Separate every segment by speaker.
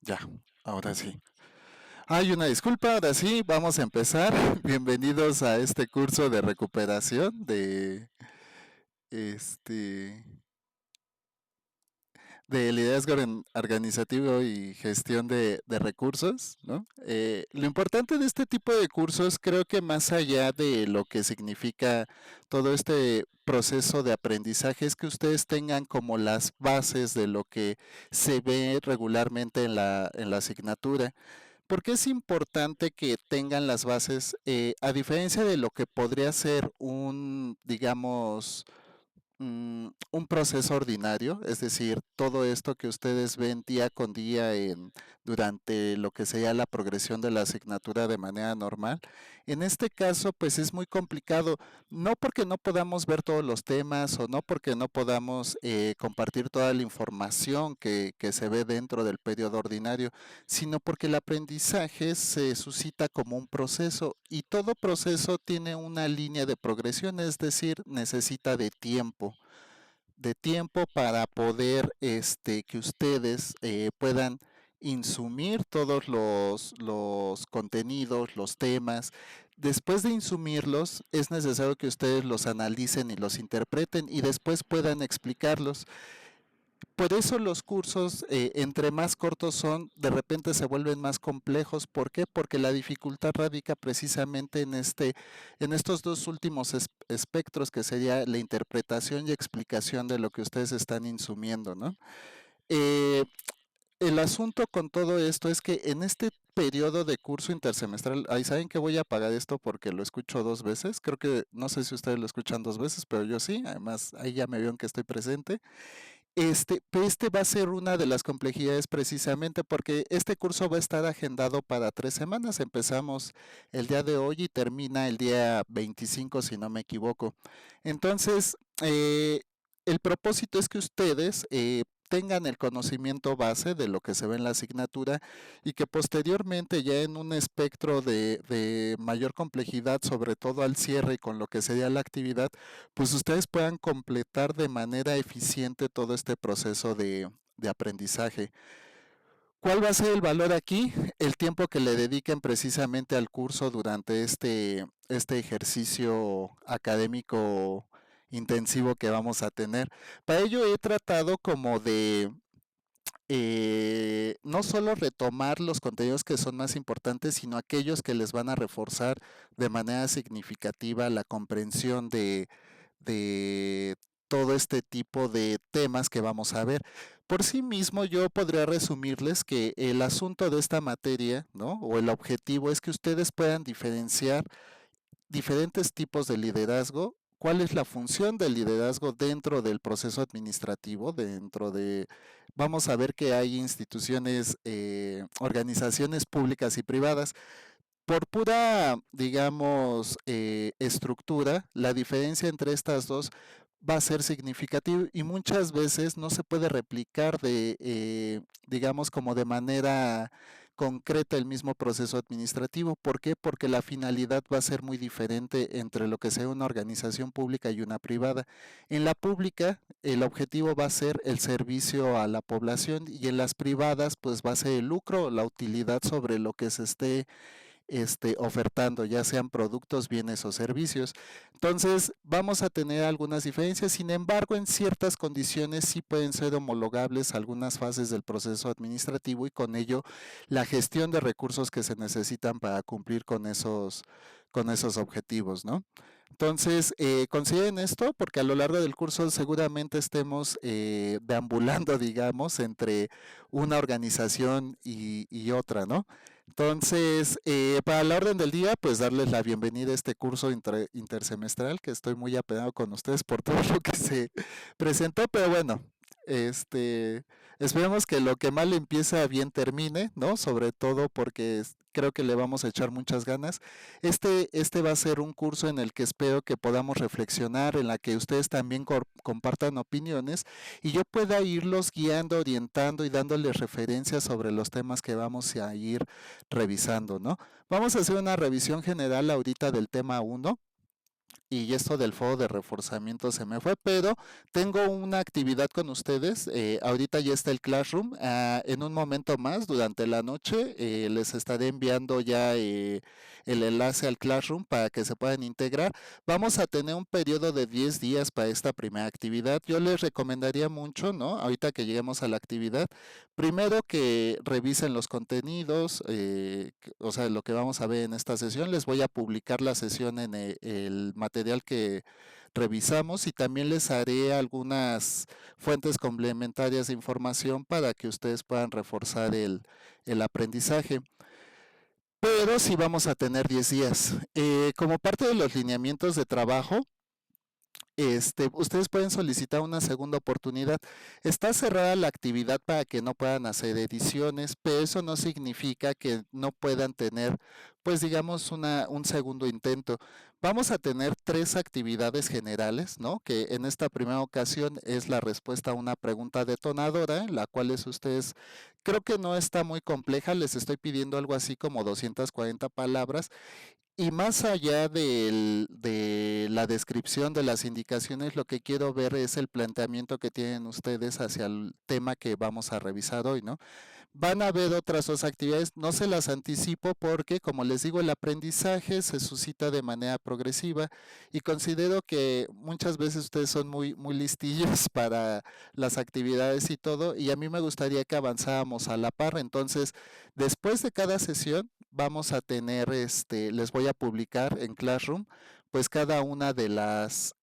Speaker 1: Ya, ahora sí. Hay una disculpa, ahora sí, vamos a empezar. Bienvenidos a este curso de recuperación este de liderazgo organizativo y gestión de recursos, ¿no? Lo importante de este tipo de cursos, creo que más allá de lo que significa todo este proceso de aprendizaje, es que ustedes tengan como las bases de lo que se ve regularmente en la asignatura. ¿Por qué es importante que tengan las bases? A diferencia de lo que podría ser digamos, un proceso ordinario, es decir, todo esto que ustedes ven día con día durante lo que sería la progresión de la asignatura de manera normal. En este caso, pues es muy complicado, no porque no podamos ver todos los temas o no porque no podamos compartir toda la información que se ve dentro del periodo ordinario, sino porque el aprendizaje se suscita como un proceso y todo proceso tiene una línea de progresión, es decir, necesita de tiempo para poder que ustedes puedan insumir todos los contenidos, los temas. Después de insumirlos, es necesario que ustedes los analicen y los interpreten y después puedan explicarlos. Por eso los cursos, entre más cortos son, de repente se vuelven más complejos. ¿Por qué? Porque la dificultad radica precisamente en estos dos últimos espectros, que sería la interpretación y explicación de lo que ustedes están insumiendo, ¿no? Eh, el asunto con todo esto es que en este periodo de curso intersemestral, ahí saben que voy a apagar esto porque lo escucho dos veces. Creo que no sé si ustedes lo escuchan dos veces, pero yo sí. Además, ahí ya me vieron que estoy presente. Este va a ser una de las complejidades precisamente porque este curso va a estar agendado para 3 semanas. Empezamos el día de hoy y termina el día 25, si no me equivoco. Entonces, el propósito es que ustedes tengan el conocimiento base de lo que se ve en la asignatura y que posteriormente ya en un espectro de mayor complejidad, sobre todo al cierre y con lo que sería la actividad, pues ustedes puedan completar de manera eficiente todo este proceso de aprendizaje. ¿Cuál va a ser el valor aquí? El tiempo que le dediquen precisamente al curso durante este ejercicio académico intensivo que vamos a tener. Para ello he tratado como de no solo retomar los contenidos que son más importantes, sino aquellos que les van a reforzar de manera significativa la comprensión de todo este tipo de temas que vamos a ver. Por sí mismo, yo podría resumirles que el asunto de esta materia, ¿no? O el objetivo es que ustedes puedan diferenciar diferentes tipos de liderazgo. ¿Cuál es la función del liderazgo dentro del proceso administrativo? Vamos a ver que hay instituciones, organizaciones públicas y privadas. Por pura, digamos, estructura, la diferencia entre estas dos va a ser significativa y muchas veces no se puede replicar digamos, como de manera concreta el mismo proceso administrativo. ¿Por qué? Porque la finalidad va a ser muy diferente entre lo que sea una organización pública y una privada. En la pública, el objetivo va a ser el servicio a la población y en las privadas, pues va a ser el lucro, la utilidad sobre lo que se esté ofertando, ya sean productos, bienes o servicios. Entonces, vamos a tener algunas diferencias, sin embargo, en ciertas condiciones sí pueden ser homologables algunas fases del proceso administrativo y con ello la gestión de recursos que se necesitan para cumplir con esos objetivos, ¿no? Entonces, consideren esto porque a lo largo del curso seguramente estemos deambulando, digamos, entre una organización y otra, ¿no? Entonces, para la orden del día, pues darles la bienvenida a este curso intersemestral, que estoy muy apenado con ustedes por todo lo que se presentó, pero bueno, este, esperemos que lo que mal empieza bien termine, ¿no? Sobre todo porque creo que le vamos a echar muchas ganas. Este va a ser un curso en el que espero que podamos reflexionar, en la que ustedes también compartan opiniones y yo pueda irlos guiando, orientando y dándoles referencias sobre los temas que vamos a ir revisando, ¿no? Vamos a hacer una revisión general ahorita del tema 1 y esto del foro de reforzamiento se me fue, pero tengo una actividad con ustedes. Ahorita ya está el Classroom. En un momento más, durante la noche, les estaré enviando ya el enlace al Classroom para que se puedan integrar. Vamos a tener un periodo de 10 días para esta primera actividad. Yo les recomendaría mucho, ¿no? Ahorita que lleguemos a la actividad, primero que revisen los contenidos, o sea, lo que vamos a ver en esta sesión. Les voy a publicar la sesión en el material que revisamos y también les haré algunas fuentes complementarias de información para que ustedes puedan reforzar el aprendizaje. Pero sí vamos a tener 10 días. Como parte de los lineamientos de trabajo, ustedes pueden solicitar una segunda oportunidad. Está cerrada la actividad para que no puedan hacer ediciones, pero eso no significa que no puedan tener, pues digamos, un segundo intento. Vamos a tener 3 actividades generales, ¿no? Que en esta primera ocasión es la respuesta a una pregunta detonadora, la cual es ustedes, creo que no está muy compleja, les estoy pidiendo algo así como 240 palabras y más allá de la descripción de las indicaciones, lo que quiero ver es el planteamiento que tienen ustedes hacia el tema que vamos a revisar hoy, ¿no? Van a haber otras 2 actividades, no se las anticipo porque, como les digo, el aprendizaje se suscita de manera progresiva y considero que muchas veces ustedes son muy listillos para las actividades y todo, y a mí me gustaría que avanzáramos a la par. Entonces, después de cada sesión, vamos a tener, les voy a publicar en Classroom, pues cada una de las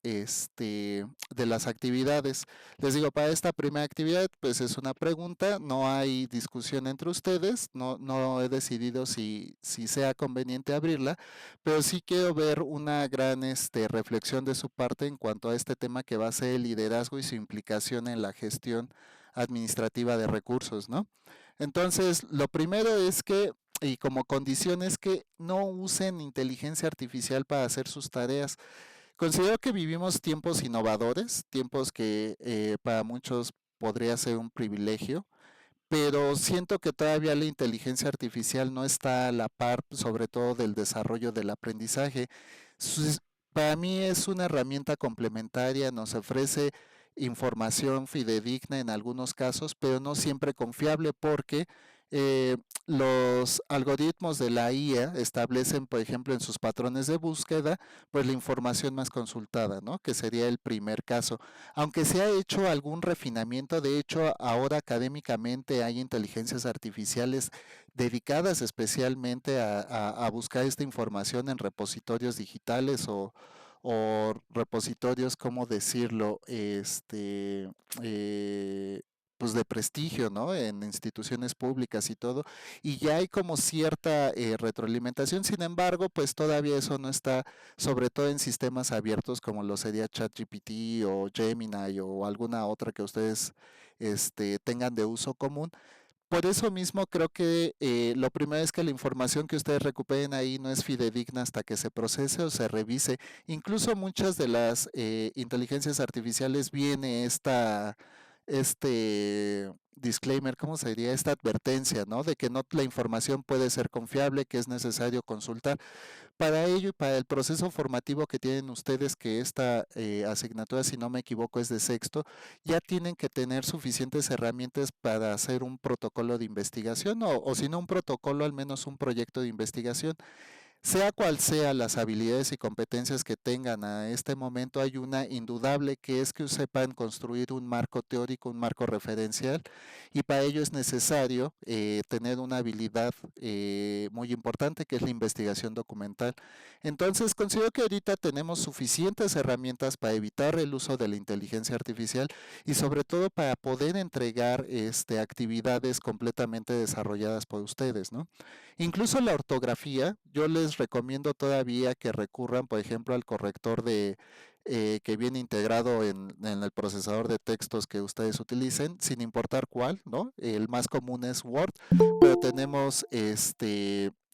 Speaker 1: actividades. Les digo, para esta primera actividad, pues es una pregunta, no hay discusión entre ustedes, no he decidido si sea conveniente abrirla, pero sí quiero ver una gran reflexión de su parte en cuanto a este tema que va a ser el liderazgo y su implicación en la gestión administrativa de recursos, ¿no? Entonces, lo primero es que, y como condición es que no usen inteligencia artificial para hacer sus tareas. Considero que vivimos tiempos innovadores, tiempos que para muchos podría ser un privilegio, pero siento que todavía la inteligencia artificial no está a la par, sobre todo del desarrollo del aprendizaje. Sus- Para mí es una herramienta complementaria, nos ofrece información fidedigna en algunos casos, pero no siempre confiable porque eh, los algoritmos de la IA establecen, por ejemplo, en sus patrones de búsqueda, pues la información más consultada, ¿no? Que sería el primer caso. Aunque se ha hecho algún refinamiento, de hecho, ahora académicamente hay inteligencias artificiales dedicadas especialmente a buscar esta información en repositorios digitales o repositorios, ¿cómo decirlo? Eh, pues de prestigio, ¿no? En instituciones públicas y todo, y ya hay como cierta retroalimentación. Sin embargo, pues todavía eso no está, sobre todo en sistemas abiertos como lo sería ChatGPT o Gemini o alguna otra que ustedes tengan de uso común. Por eso mismo creo que lo primero es que la información que ustedes recuperen ahí no es fidedigna hasta que se procese o se revise. Incluso muchas de las inteligencias artificiales viene este disclaimer, ¿cómo se diría? Esta advertencia, ¿no? De que no la información puede ser confiable, que es necesario consultar. Para ello y para el proceso formativo que tienen ustedes, que esta asignatura, si no me equivoco, es de sexto, ya tienen que tener suficientes herramientas para hacer un protocolo de investigación o si no un protocolo, al menos un proyecto de investigación. Sea cual sea las habilidades y competencias que tengan a este momento, hay una indudable que es que sepan construir un marco teórico, un marco referencial, y para ello es necesario tener una habilidad muy importante que es la investigación documental. Entonces, considero que ahorita tenemos suficientes herramientas para evitar el uso de la inteligencia artificial y sobre todo para poder entregar actividades completamente desarrolladas por ustedes, ¿no? Incluso la ortografía, yo les recomiendo todavía que recurran, por ejemplo, al corrector que viene integrado en el procesador de textos que ustedes utilicen, sin importar cuál, ¿no? El más común es Word, pero tenemos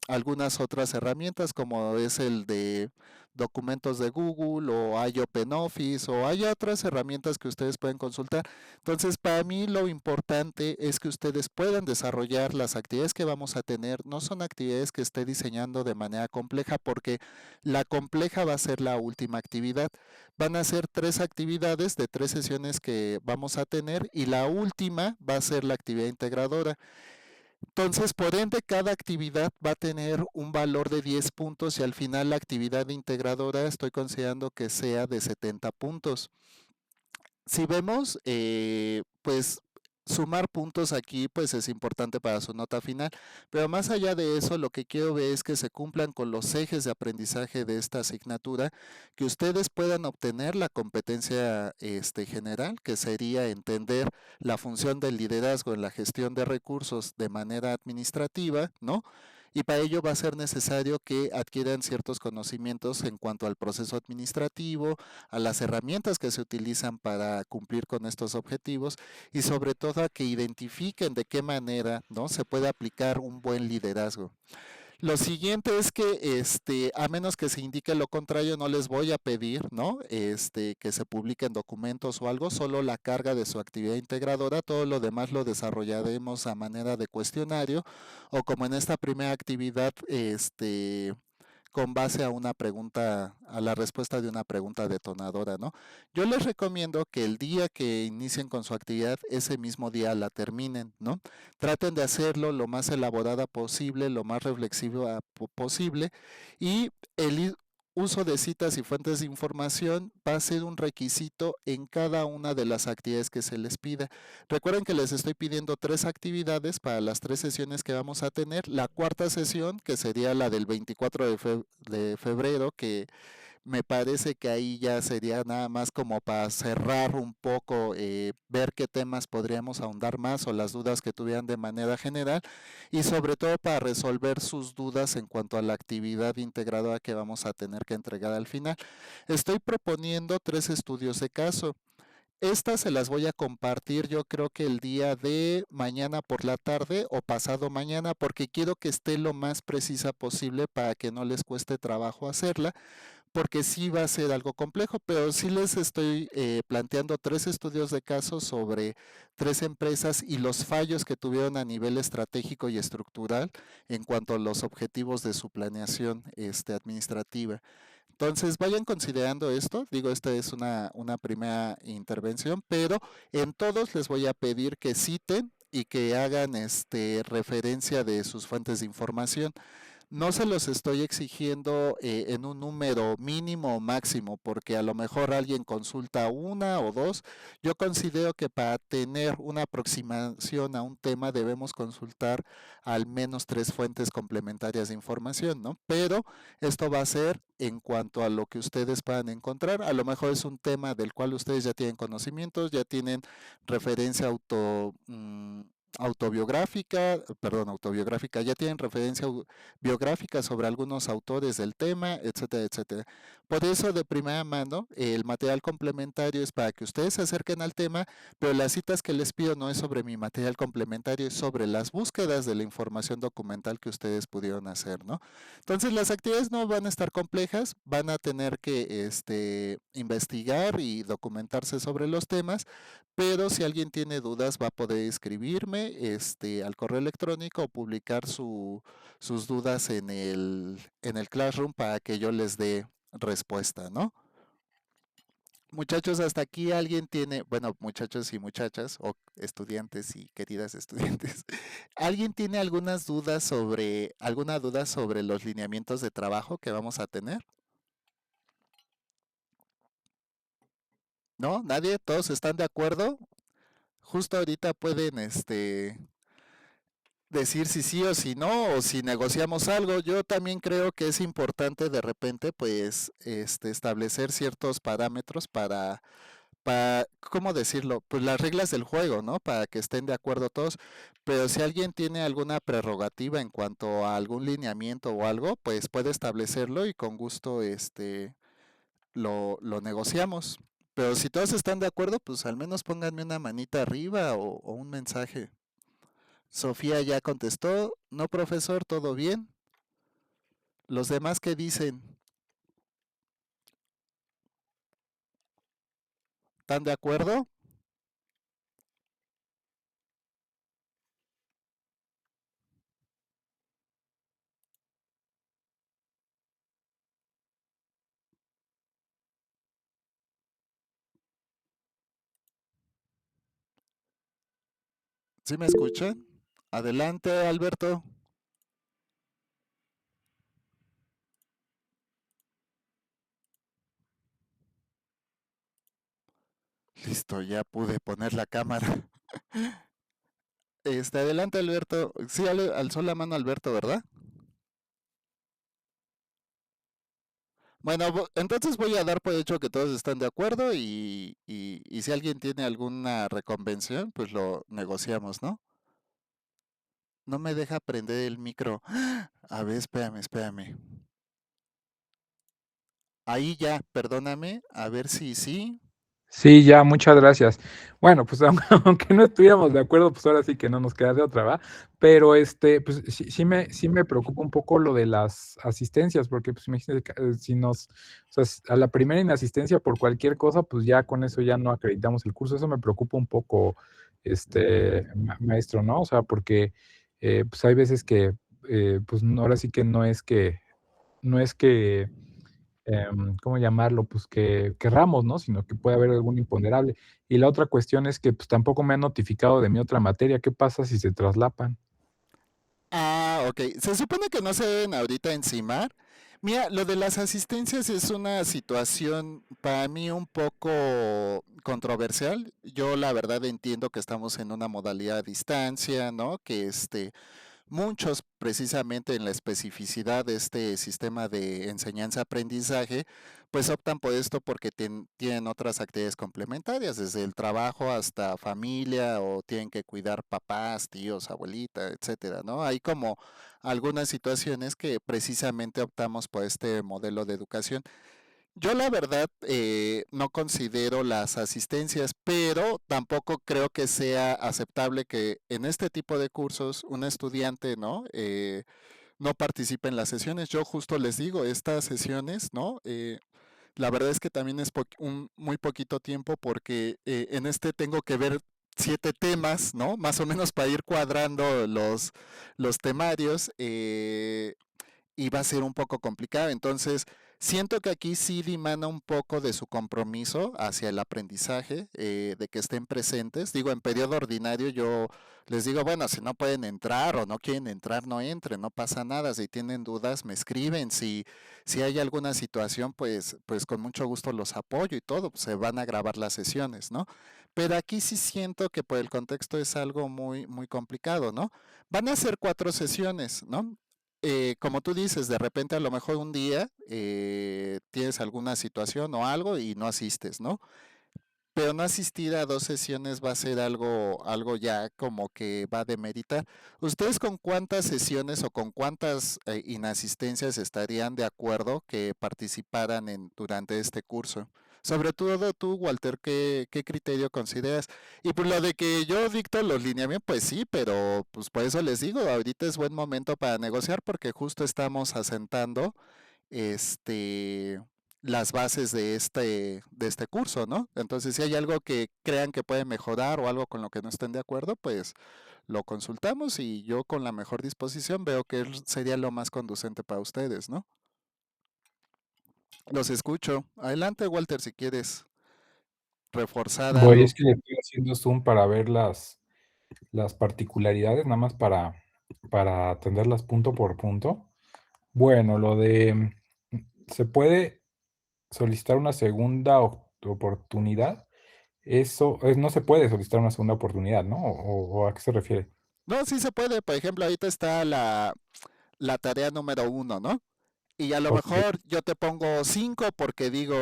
Speaker 1: algunas otras herramientas como es el de documentos de Google o hay OpenOffice o hay otras herramientas que ustedes pueden consultar. Entonces, para mí lo importante es que ustedes puedan desarrollar las actividades que vamos a tener. No son actividades que esté diseñando de manera compleja porque la compleja va a ser la última actividad. Van a ser 3 actividades de 3 sesiones que vamos a tener y la última va a ser la actividad integradora. Entonces, por ende, cada actividad va a tener un valor de 10 puntos y al final la actividad integradora estoy considerando que sea de 70 puntos. Si vemos, pues sumar puntos aquí pues es importante para su nota final, pero más allá de eso lo que quiero ver es que se cumplan con los ejes de aprendizaje de esta asignatura, que ustedes puedan obtener la competencia general, que sería entender la función del liderazgo en la gestión de recursos de manera administrativa, ¿no? Y para ello va a ser necesario que adquieran ciertos conocimientos en cuanto al proceso administrativo, a las herramientas que se utilizan para cumplir con estos objetivos y sobre todo a que identifiquen de qué manera, ¿no?, se puede aplicar un buen liderazgo. Lo siguiente es que, a menos que se indique lo contrario, no les voy a pedir, ¿no? Que se publiquen documentos o algo, solo la carga de su actividad integradora, todo lo demás lo desarrollaremos a manera de cuestionario o como en esta primera actividad, con base a una pregunta, a la respuesta de una pregunta detonadora, ¿no? Yo les recomiendo que el día que inicien con su actividad, ese mismo día la terminen, ¿no? Traten de hacerlo lo más elaborada posible, lo más reflexiva posible y el uso de citas y fuentes de información va a ser un requisito en cada una de las actividades que se les pida. Recuerden que les estoy pidiendo 3 actividades para las 3 sesiones que vamos a tener. La cuarta sesión, que sería la del 24 de febrero, que me parece que ahí ya sería nada más como para cerrar un poco, ver qué temas podríamos ahondar más o las dudas que tuvieran de manera general y sobre todo para resolver sus dudas en cuanto a la actividad integradora que vamos a tener que entregar al final. Estoy proponiendo 3 estudios de caso. Estas se las voy a compartir yo creo que el día de mañana por la tarde o pasado mañana porque quiero que esté lo más precisa posible para que no les cueste trabajo hacerla porque sí va a ser algo complejo, pero sí les estoy planteando 3 estudios de caso sobre 3 empresas y los fallos que tuvieron a nivel estratégico y estructural en cuanto a los objetivos de su planeación administrativa. Entonces, vayan considerando esto. Digo, esta es una primera intervención, pero en todos les voy a pedir que citen y que hagan referencia de sus fuentes de información. No se los estoy exigiendo en un número mínimo o máximo, porque a lo mejor alguien consulta una o dos. Yo considero que para tener una aproximación a un tema debemos consultar al menos 3 fuentes complementarias de información, ¿no? Pero esto va a ser en cuanto a lo que ustedes puedan encontrar. A lo mejor es un tema del cual ustedes ya tienen conocimientos, ya tienen referencia autobiográfica, perdón, autobiográfica, ya tienen referencia biográfica sobre algunos autores del tema, etcétera, etcétera. Por eso, de primera mano, el material complementario es para que ustedes se acerquen al tema, pero las citas que les pido no es sobre mi material complementario, es sobre las búsquedas de la información documental que ustedes pudieron hacer, ¿no? Entonces, las actividades no van a estar complejas, van a tener que investigar y documentarse sobre los temas, pero si alguien tiene dudas va a poder escribirme al correo electrónico o publicar sus dudas en el Classroom para que yo les dé respuesta, ¿no? Muchachos, hasta aquí alguien tiene, bueno, muchachos y muchachas, o estudiantes y queridas estudiantes, ¿alguien tiene alguna duda sobre los lineamientos de trabajo que vamos a tener? ¿No? ¿Nadie? ¿Todos están de acuerdo? Justo ahorita pueden, decir si sí o si no, o si negociamos algo. Yo también creo que es importante de repente, pues, establecer ciertos parámetros ¿cómo decirlo? Pues las reglas del juego, ¿no? Para que estén de acuerdo todos. Pero si alguien tiene alguna prerrogativa en cuanto a algún lineamiento o algo, pues puede establecerlo y con gusto, lo negociamos. Pero si todos están de acuerdo, pues al menos pónganme una manita arriba o un mensaje. Sofía ya contestó, no profesor, todo bien. Los demás, ¿qué dicen? ¿Están de acuerdo? ¿Sí me escuchan? Adelante, Alberto. Listo, ya pude poner la cámara. Adelante, Alberto. Sí, alzó la mano Alberto, ¿verdad? Bueno, entonces voy a dar por hecho que todos están de acuerdo y si alguien tiene alguna reconvención, pues lo negociamos, ¿no? No me deja prender el micro. A ver, espérame, espérame. Ahí ya, perdóname, a ver si sí.
Speaker 2: Sí, ya, muchas gracias. Bueno, pues aunque no estuviéramos de acuerdo, pues ahora sí que no nos queda de otra, ¿va? Pero pues sí me preocupa un poco lo de las asistencias, porque pues imagínate que, si nos, o sea, a la primera inasistencia por cualquier cosa, pues ya con eso ya no acreditamos el curso. Eso me preocupa un poco, maestro, ¿no? O sea, porque pues hay veces que, pues ahora sí que no es que ¿cómo llamarlo? Pues que querramos, ¿no? Sino que puede haber algún imponderable. Y la otra cuestión es que, pues, tampoco me han notificado de mi otra materia. ¿Qué pasa si se traslapan?
Speaker 1: Ah, ok. Se supone que no se deben ahorita encimar. Mira, lo de las asistencias es una situación para mí un poco controversial. Yo la verdad entiendo que estamos en una modalidad a distancia, ¿no? Que muchos, precisamente en la especificidad de este sistema de enseñanza-aprendizaje, pues optan por esto porque tienen otras actividades complementarias, desde el trabajo hasta familia o tienen que cuidar papás, tíos, abuelita, etcétera, ¿no? Hay como algunas situaciones que precisamente optamos por este modelo de educación. Yo la verdad no considero las asistencias, pero tampoco creo que sea aceptable que en este tipo de cursos un estudiante, ¿no? No participe en las sesiones. Yo justo les digo, estas sesiones, ¿no? La verdad es que también es un muy poquito tiempo porque en este tengo que ver 7 temas, ¿no? Más o menos para ir cuadrando los temarios. Y va a ser un poco complicado. Entonces, siento que aquí sí dimana un poco de su compromiso hacia el aprendizaje, de que estén presentes. Digo, en periodo ordinario yo les digo, bueno, si no pueden entrar o no quieren entrar, no entren, no pasa nada. Si tienen dudas, me escriben. Si hay alguna situación, pues con mucho gusto los apoyo y todo. Pues, se van a grabar las sesiones, ¿no? Pero aquí sí siento que por el contexto es algo muy, muy complicado, ¿no? Van a ser 4 sesiones, ¿no? Como tú dices, de repente a lo mejor un día tienes alguna situación o algo y no asistes, ¿no? Pero no asistir a 2 sesiones va a ser algo ya como que va a demeritar. ¿Ustedes con cuántas sesiones o con cuántas inasistencias estarían de acuerdo que participaran durante este curso? Sobre todo tú, Walter, ¿qué criterio consideras? Y por lo de que yo dicto los lineamientos, pues sí, pero pues por eso les digo, ahorita es buen momento para negociar porque justo estamos asentando este, las bases de este curso, ¿no? Entonces, si hay algo que crean que puede mejorar o algo con lo que no estén de acuerdo, pues lo consultamos y yo con la mejor disposición veo que sería lo más conducente para ustedes, ¿no? Los escucho. Adelante, Walter, si quieres reforzar
Speaker 2: Voy,
Speaker 1: algo.
Speaker 2: es que le estoy haciendo zoom para ver las particularidades, nada más para atenderlas punto por punto. Bueno, lo de, ¿se puede solicitar una segunda oportunidad? Eso, no se puede solicitar una segunda oportunidad, ¿no? ¿O a qué se refiere?
Speaker 1: No, sí se puede. Por ejemplo, ahorita está la tarea número 1, ¿no? Y a lo
Speaker 2: Ok.
Speaker 1: mejor yo te pongo 5 porque digo,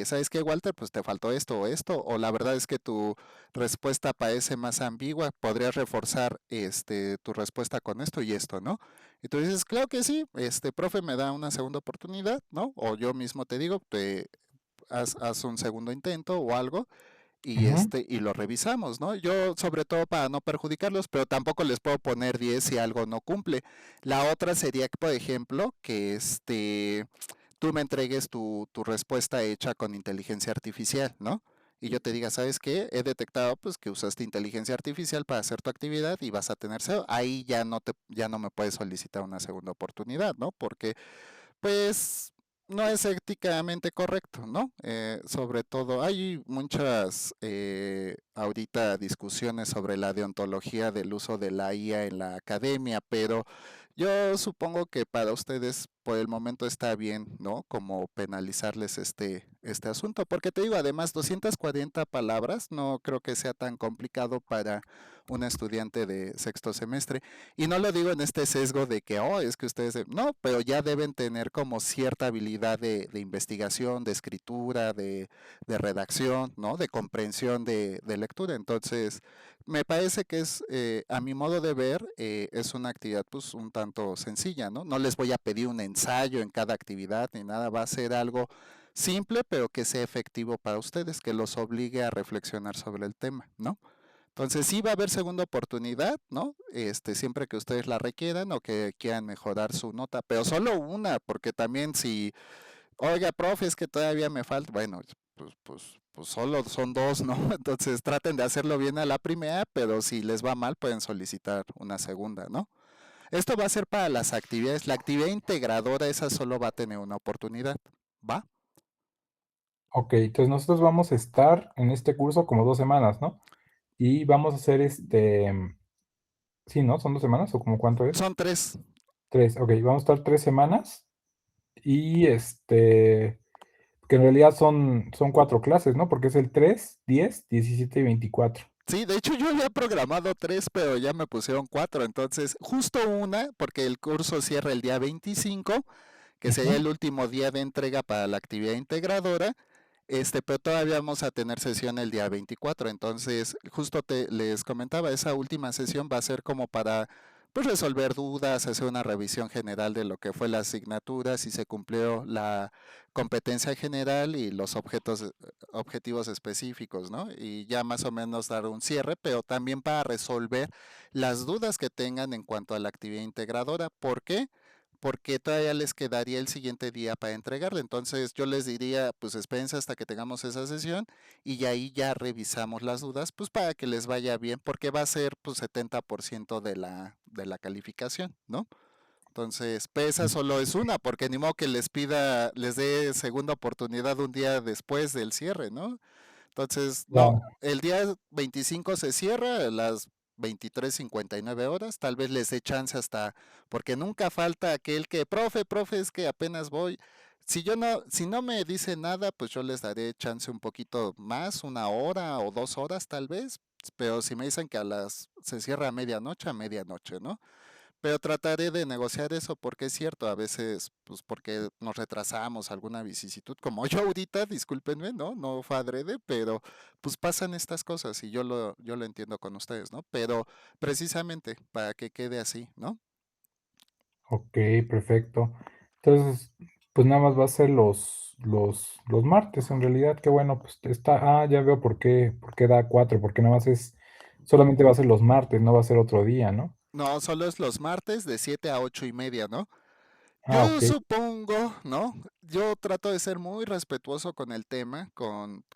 Speaker 1: ¿sabes qué, Walter? Pues te faltó esto o esto, o la verdad es que tu respuesta parece más ambigua, podrías reforzar tu respuesta con esto y esto, ¿no? Y tú dices, claro que sí, profe me da una segunda oportunidad, ¿no? O yo mismo te digo, haz un segundo intento o algo,
Speaker 2: Ujú.
Speaker 1: y lo revisamos, ¿no? Yo sobre todo para no perjudicarlos, pero tampoco les puedo poner 10 si algo no cumple. La otra sería, por ejemplo, que tú me entregues tu respuesta hecha con inteligencia artificial, ¿no? Y yo te diga, ¿sabes qué? He detectado pues que usaste inteligencia artificial para hacer tu actividad y vas a tener cero. Ahí ya no me puedes solicitar una segunda oportunidad, ¿no? Porque pues no es éticamente correcto, ¿no? Sobre todo, hay muchas ahorita discusiones sobre la deontología del uso de la IA en la academia, pero yo supongo que para ustedes por el momento está bien, ¿no? Como penalizarles este asunto, porque te digo, además, 240 palabras no creo que sea tan complicado para un estudiante de sexto semestre. Y no lo digo en este sesgo de que, oh, es que no, pero ya deben tener como cierta habilidad de investigación, de escritura, de redacción, ¿no? De comprensión de lectura. Entonces, me parece que a mi modo de ver, es una actividad pues un tanto sencilla, ¿no? No les voy a pedir un ensayo en cada actividad ni nada, va a ser algo simple, pero que sea efectivo para ustedes, que los obligue a reflexionar sobre el tema, ¿no? Entonces sí va a haber segunda oportunidad, ¿no? Siempre que ustedes la requieran o que quieran mejorar su nota, pero solo una, porque también si, oiga, profe, es que todavía me falta, bueno, pues solo son dos, ¿no? Entonces traten de hacerlo bien a la primera, pero si les va mal pueden solicitar una segunda, ¿no? Esto va a ser para las actividades, la actividad integradora, esa solo va a tener una oportunidad, ¿va?
Speaker 2: Ok, entonces nosotros vamos a estar en este curso como 2 semanas, ¿no? Y vamos a hacer sí, ¿no? ¿Son 2 semanas o como cuánto es?
Speaker 1: Son tres.
Speaker 2: 3, ok, vamos a estar 3 semanas y que en realidad son 4 clases, ¿no? Porque es el 3, 10, 17 y 24.
Speaker 1: Sí, de hecho yo había programado tres, pero ya me pusieron cuatro. Entonces, justo una, porque el curso cierra el día 25, que sería
Speaker 2: Ujú.
Speaker 1: el último día de entrega para la actividad integradora. Pero todavía vamos a tener sesión el día 24. Entonces, justo les comentaba, esa última sesión va a ser como para pues resolver dudas, hacer una revisión general de lo que fue la asignatura, si se cumplió la competencia general y los objetivos específicos, ¿no? Y ya más o menos dar un cierre, pero también para resolver las dudas que tengan en cuanto a la actividad integradora. ¿Por qué? Porque todavía les quedaría el siguiente día para entregarle. Entonces yo les diría, pues espérense hasta que tengamos esa sesión y ahí ya revisamos las dudas, pues para que les vaya bien, porque va a ser pues 70% de la calificación, ¿no? Entonces, esa solo es una, porque ni modo que les dé segunda oportunidad un día después del cierre, ¿no? Entonces, no,
Speaker 2: Claro.
Speaker 1: el día 25 se cierra a las 23:59 horas, tal vez les dé chance hasta, porque nunca falta aquel que, profe, es que apenas voy. Si no me dice nada, pues yo les daré chance un poquito más, 1 hora o 2 horas tal vez, pero si me dicen que se cierra a medianoche, ¿no? Pero trataré de negociar eso porque es cierto, a veces, pues porque nos retrasamos alguna vicisitud, como yo ahorita, discúlpenme, ¿no? No fue adrede, pero pues pasan estas cosas y yo lo entiendo con ustedes, ¿no? Pero precisamente para que quede así, ¿no?
Speaker 2: Ok, perfecto. Entonces, pues nada más va a ser los martes, en realidad, qué bueno, pues ya veo por qué da 4, porque nada más solamente va a ser los martes, no va a ser otro día, ¿no?
Speaker 1: No, solo es los martes de 7 a 8:30, ¿no?
Speaker 2: Ah,
Speaker 1: Yo
Speaker 2: ok,
Speaker 1: supongo, ¿no? Yo trato de ser muy respetuoso con el tema,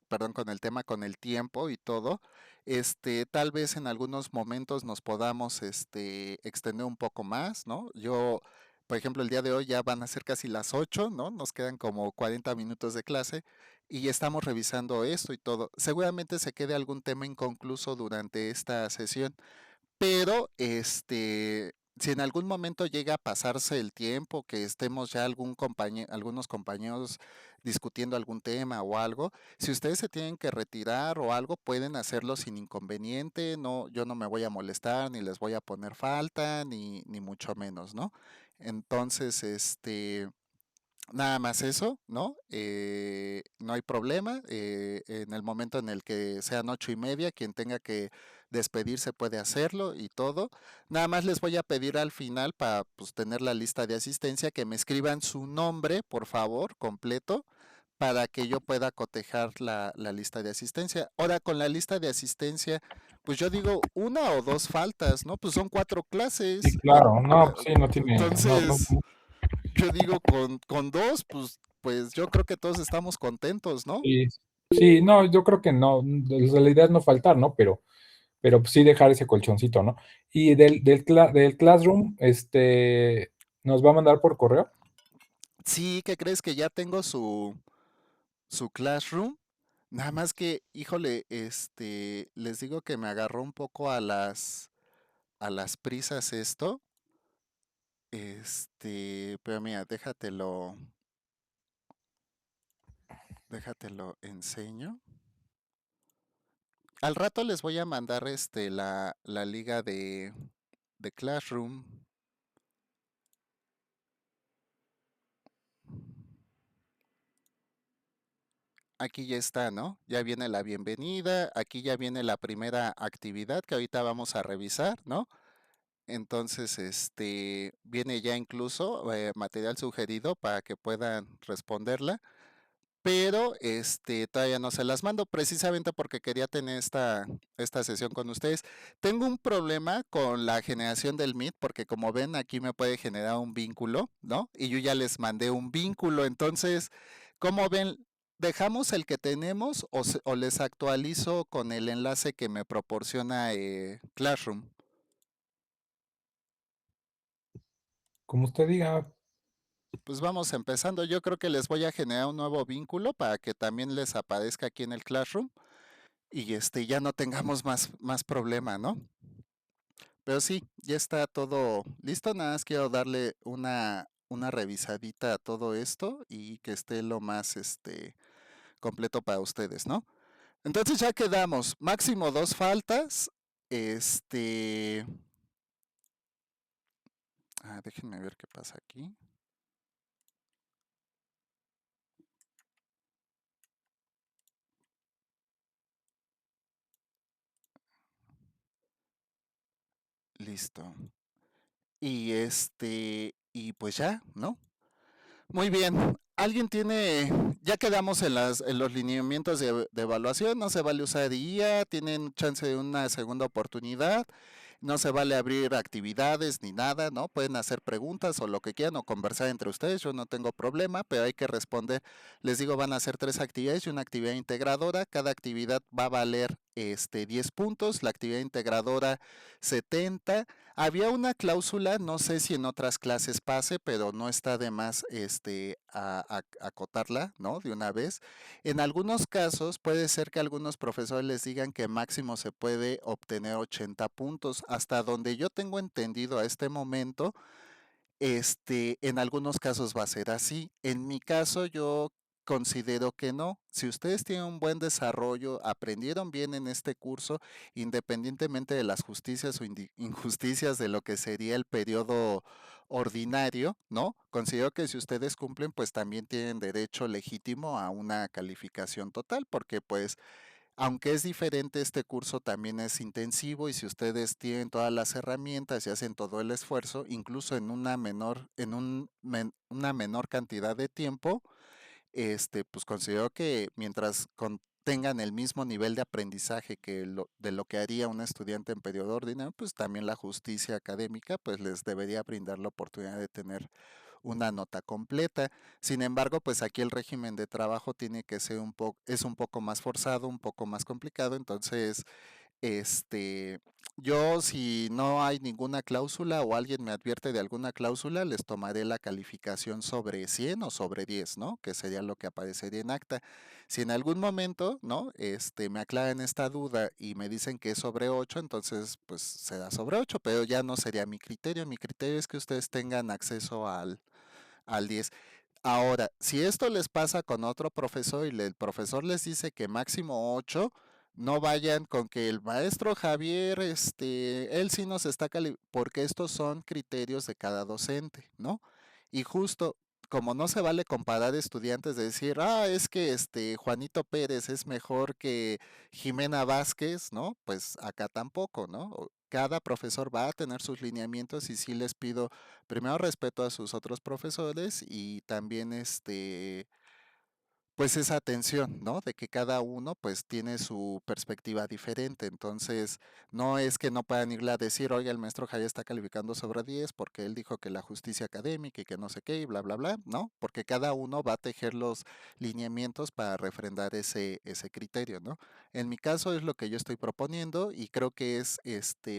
Speaker 1: perdón, con el tema, con el tiempo y todo. Tal vez en algunos momentos nos podamos, extender un poco más, ¿no? Por ejemplo, el día de hoy ya van a ser casi las 8, ¿no? Nos quedan como 40 minutos de clase y estamos revisando esto y todo. Seguramente se quede algún tema inconcluso durante esta sesión. Pero, si en algún momento llega a pasarse el tiempo, que estemos ya algunos compañeros discutiendo algún tema o algo, si ustedes se tienen que retirar o algo, pueden hacerlo sin inconveniente. No, yo no me voy a molestar, ni les voy a poner falta, ni mucho menos, ¿no? Entonces, nada más eso, ¿no? No hay problema. En el momento en el que sean 8:30, quien tenga que despedirse puede hacerlo y todo. Nada más les voy a pedir al final para pues, tener la lista de asistencia que me escriban su nombre, por favor, completo, para que yo pueda cotejar la lista de asistencia. Ahora, con la lista de asistencia, pues yo digo una o dos faltas, ¿no? Pues son cuatro
Speaker 2: Sí,
Speaker 1: clases.
Speaker 2: claro, no,
Speaker 1: Eh,
Speaker 2: pues sí, no tiene, no, no,
Speaker 1: Entonces, yo digo con dos, pues yo creo que todos estamos contentos, ¿no?
Speaker 2: sí, sí, no, yo creo que no, la idea es no faltar, ¿no? Pero pues sí dejar ese colchoncito, ¿no? Y del Classroom, nos va a mandar por correo.
Speaker 1: Sí, ¿qué crees que ya tengo su Classroom? Nada más que, híjole, les digo que me agarró un poco a las prisas esto. Pero mira, déjatelo enseño. Al rato les voy a mandar la liga de Classroom. Aquí ya está, ¿no? Ya viene la bienvenida, aquí ya viene la primera actividad que ahorita vamos a revisar, ¿no? Entonces, viene ya incluso material sugerido para que puedan responderla, pero todavía no se las mando precisamente porque quería tener esta sesión con ustedes. Tengo un problema con la generación del Meet porque como ven aquí me puede generar un vínculo, ¿no? Y yo ya les mandé un vínculo, entonces, ¿cómo ven? ¿Dejamos el que tenemos o les actualizo con el enlace que me proporciona Classroom?
Speaker 2: Como usted diga,
Speaker 1: Pues vamos empezando. Yo creo que les voy a generar un nuevo vínculo para que también les aparezca aquí en el Classroom y ya no tengamos más problema, ¿no? Pero sí, ya está todo listo. Nada más quiero darle una revisadita a todo esto y que esté lo más completo para ustedes, ¿no? Entonces ya quedamos. Máximo dos faltas. Este. Déjenme ver qué pasa aquí. Listo. Y pues ya, ¿no? Muy bien. Ya quedamos en los lineamientos de evaluación, no se vale usar IA, tienen chance de una segunda oportunidad, no se vale abrir actividades ni nada, ¿no? Pueden hacer preguntas o lo que quieran o conversar entre ustedes, yo no tengo problema, pero hay que responder. Les digo, van a ser tres actividades y una actividad integradora. Cada actividad va a valer 10 puntos, la actividad integradora 70. Había una cláusula, no sé si en otras clases pase, pero no está de más acotarla, ¿no? De una vez. En algunos casos puede ser que algunos profesores les digan que máximo se puede obtener 80 puntos. Hasta donde yo tengo entendido a este momento, en algunos casos va a ser así. En mi caso, yo considero que no. Si ustedes tienen un buen desarrollo, aprendieron bien en este curso, independientemente de las justicias o injusticias de lo que sería el periodo ordinario, ¿no? Considero que si ustedes cumplen, pues también tienen derecho legítimo a una calificación total, porque pues aunque es diferente, este curso también es intensivo y si ustedes tienen todas las herramientas y hacen todo el esfuerzo, incluso una menor cantidad de tiempo, pues considero que mientras tengan el mismo nivel de aprendizaje de lo que haría un estudiante en periodo ordinario, pues también la justicia académica pues les debería brindar la oportunidad de tener una nota completa. Sin embargo, pues aquí el régimen de trabajo tiene que ser es un poco más forzado, un poco más complicado. Entonces, yo si no hay ninguna cláusula o alguien me advierte de alguna cláusula, les tomaré la calificación sobre 100 o sobre 10, ¿no? Que sería lo que aparecería en acta. Si en algún momento, ¿no? Me aclaran esta duda y me dicen que es sobre 8, entonces pues será sobre 8, pero ya no sería mi criterio. Mi criterio es que ustedes tengan acceso al 10. Ahora, si esto les pasa con otro profesor y el profesor les dice que máximo 8, no vayan con que el maestro Javier, él sí nos está porque estos son criterios de cada docente, ¿no? Y justo como no se vale comparar estudiantes de decir, es que Juanito Pérez es mejor que Jimena Vázquez, ¿no? Pues acá tampoco, ¿no? Cada profesor va a tener sus lineamientos y sí les pido primero respeto a sus otros profesores y también pues esa atención, ¿no? De que cada uno pues tiene su perspectiva diferente. Entonces, no es que no puedan irle a decir, oiga, el maestro Jaya está calificando sobre 10 porque él dijo que la justicia académica y que no sé qué y bla, bla, bla, ¿no? Porque cada uno va a tejer los lineamientos para refrendar ese criterio, ¿no? En mi caso es lo que yo estoy proponiendo y creo que es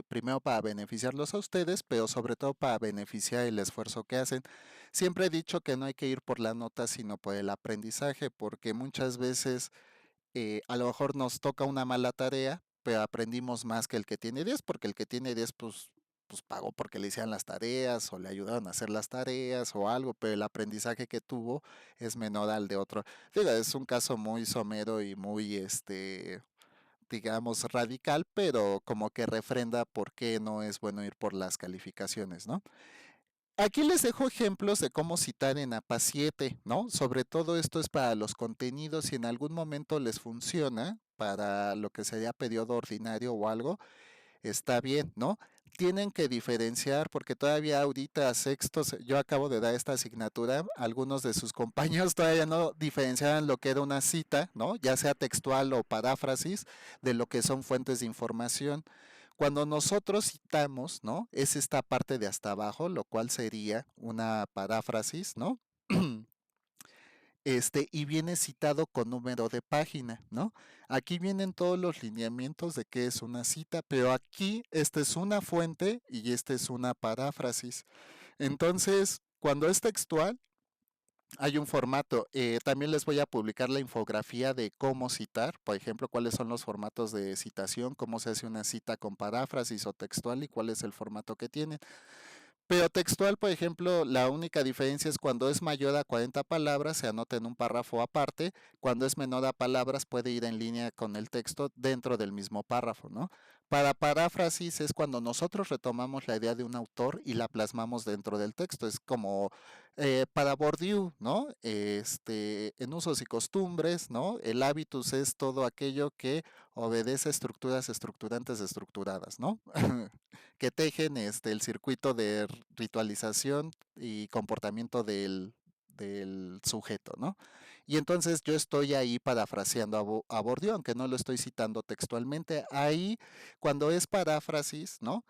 Speaker 1: primero para beneficiarlos a ustedes, pero sobre todo para beneficiar el esfuerzo que hacen. Siempre he dicho que no hay que ir por la nota, sino por el aprendizaje, porque muchas veces a lo mejor nos toca una mala tarea, pero aprendimos más que el que tiene 10 porque el que tiene 10 pues pagó porque le hicieran las tareas o le ayudaron a hacer las tareas o algo, pero el aprendizaje que tuvo es menor al de otro. Digo, es un caso muy somero y muy, digamos, radical, pero como que refrenda por qué no es bueno ir por las calificaciones, ¿no? Aquí les dejo ejemplos de cómo citar en APA 7, ¿no? Sobre todo esto es para los contenidos, si en algún momento les funciona para lo que sería periodo ordinario o algo, está bien, ¿no? Tienen que diferenciar porque todavía ahorita sextos, yo acabo de dar esta asignatura, algunos de sus compañeros todavía no diferenciaban lo que era una cita, ¿no? Ya sea textual o paráfrasis de lo que son fuentes de información. Cuando nosotros citamos, ¿no? Es esta parte de hasta abajo, lo cual sería una paráfrasis, ¿no? Y viene citado con número de página, ¿no? Aquí vienen todos los lineamientos de qué es una cita, pero aquí esta es una fuente y esta es una paráfrasis. Entonces, cuando es textual, hay un formato. También les voy a publicar la infografía de cómo citar, por ejemplo, cuáles son los formatos de citación, cómo se hace una cita con paráfrasis o textual y cuál es el formato que tienen. Pero textual, por ejemplo, la única diferencia es cuando es mayor a 40 palabras, se anota en un párrafo aparte. Cuando es menor a palabras, puede ir en línea con el texto dentro del mismo párrafo, ¿no? Para paráfrasis es cuando nosotros retomamos la idea de un autor y la plasmamos dentro del texto. Es como para Bourdieu, ¿no? En usos y costumbres, ¿no? El hábitus es todo aquello que obedece a estructuras estructurantes estructuradas, ¿no? Que tejen el circuito de ritualización y comportamiento del sujeto, ¿no? Y entonces yo estoy ahí parafraseando a Bourdieu, aunque no lo estoy citando textualmente. Ahí, cuando es paráfrasis, ¿no?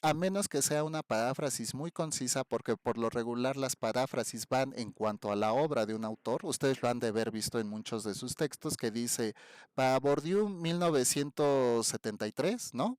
Speaker 1: A menos que sea una paráfrasis muy concisa, porque por lo regular las paráfrasis van en cuanto a la obra de un autor. Ustedes lo han de haber visto en muchos de sus textos que dice, para Bourdieu 1973, ¿no?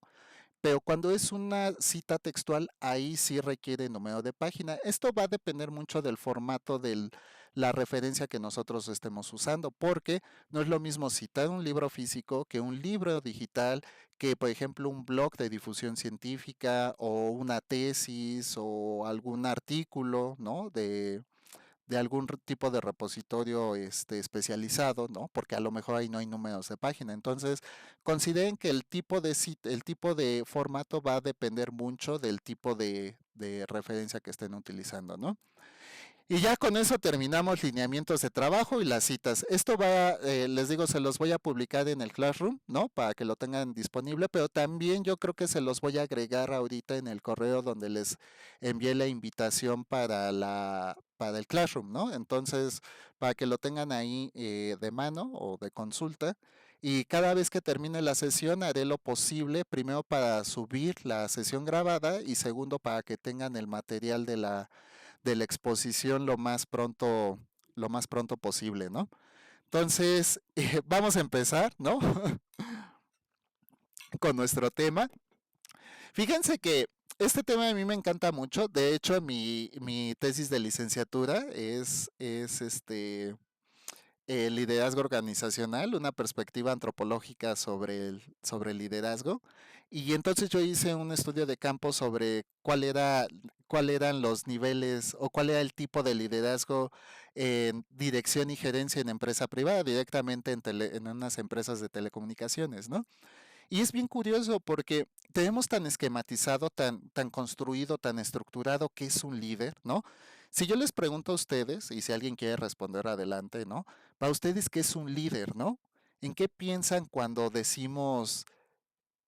Speaker 1: Pero cuando es una cita textual, ahí sí requiere número de página. Esto va a depender mucho del formato de la referencia que nosotros estemos usando, porque no es lo mismo citar un libro físico que un libro digital, que por ejemplo un blog de difusión científica o una tesis o algún artículo, ¿no? De algún tipo de repositorio especializado, ¿no? Porque a lo mejor ahí no hay números de página. Entonces, consideren que el tipo de formato va a depender mucho del tipo de referencia que estén utilizando, ¿no? Y ya con eso terminamos lineamientos de trabajo y las citas. Esto va, les digo, se los voy a publicar en el Classroom, ¿no? Para que lo tengan disponible, pero también yo creo que se los voy a agregar ahorita en el correo donde les envié la invitación para el Classroom, ¿no? Entonces, para que lo tengan ahí de mano o de consulta. Y cada vez que termine la sesión haré lo posible, primero para subir la sesión grabada y segundo para que tengan el material de la exposición lo más pronto posible, ¿no? Entonces, vamos a empezar, ¿no? Con nuestro tema. Fíjense que este tema a mí me encanta mucho. De hecho, mi tesis de licenciatura es el liderazgo organizacional, una perspectiva antropológica sobre el liderazgo. Y entonces yo hice un estudio de campo sobre cuál eran los niveles o cuál era el tipo de liderazgo en dirección y gerencia en empresa privada, directamente en unas empresas de telecomunicaciones, ¿no? Y es bien curioso porque tenemos tan esquematizado, tan construido, tan estructurado qué es un líder, ¿no? Si yo les pregunto a ustedes, y si alguien quiere responder adelante, ¿no? Para ustedes, ¿qué es un líder, ¿no? ¿En qué piensan cuando decimos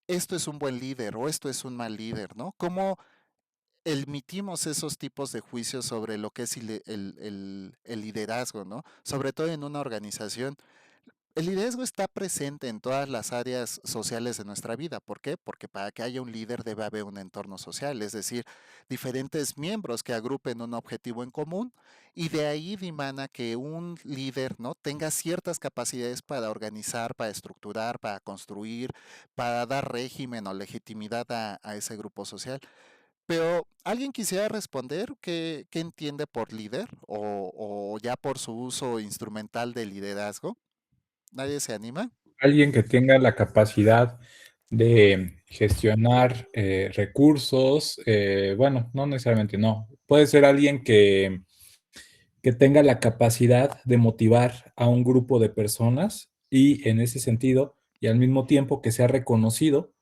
Speaker 1: esto es un buen líder o esto es un mal líder, ¿no? ¿Cómo emitimos esos tipos de juicios sobre lo que es el liderazgo, ¿no? Sobre todo en una organización. El liderazgo está presente en todas las áreas sociales de nuestra vida. ¿Por qué? Porque para que haya un líder debe haber un entorno social, es decir, diferentes miembros que agrupen un objetivo en común y de ahí dimana que un líder, ¿no?, tenga ciertas capacidades para organizar, para estructurar, para construir, para dar régimen o legitimidad a ese grupo social. Pero, ¿alguien quisiera responder qué entiende por líder o ya por su uso instrumental de liderazgo? ¿Nadie se anima?
Speaker 2: Alguien que tenga la capacidad de gestionar recursos, bueno, no necesariamente, no. Puede ser alguien que tenga la capacidad de motivar a un grupo de personas y en ese sentido, y al mismo tiempo que sea reconocido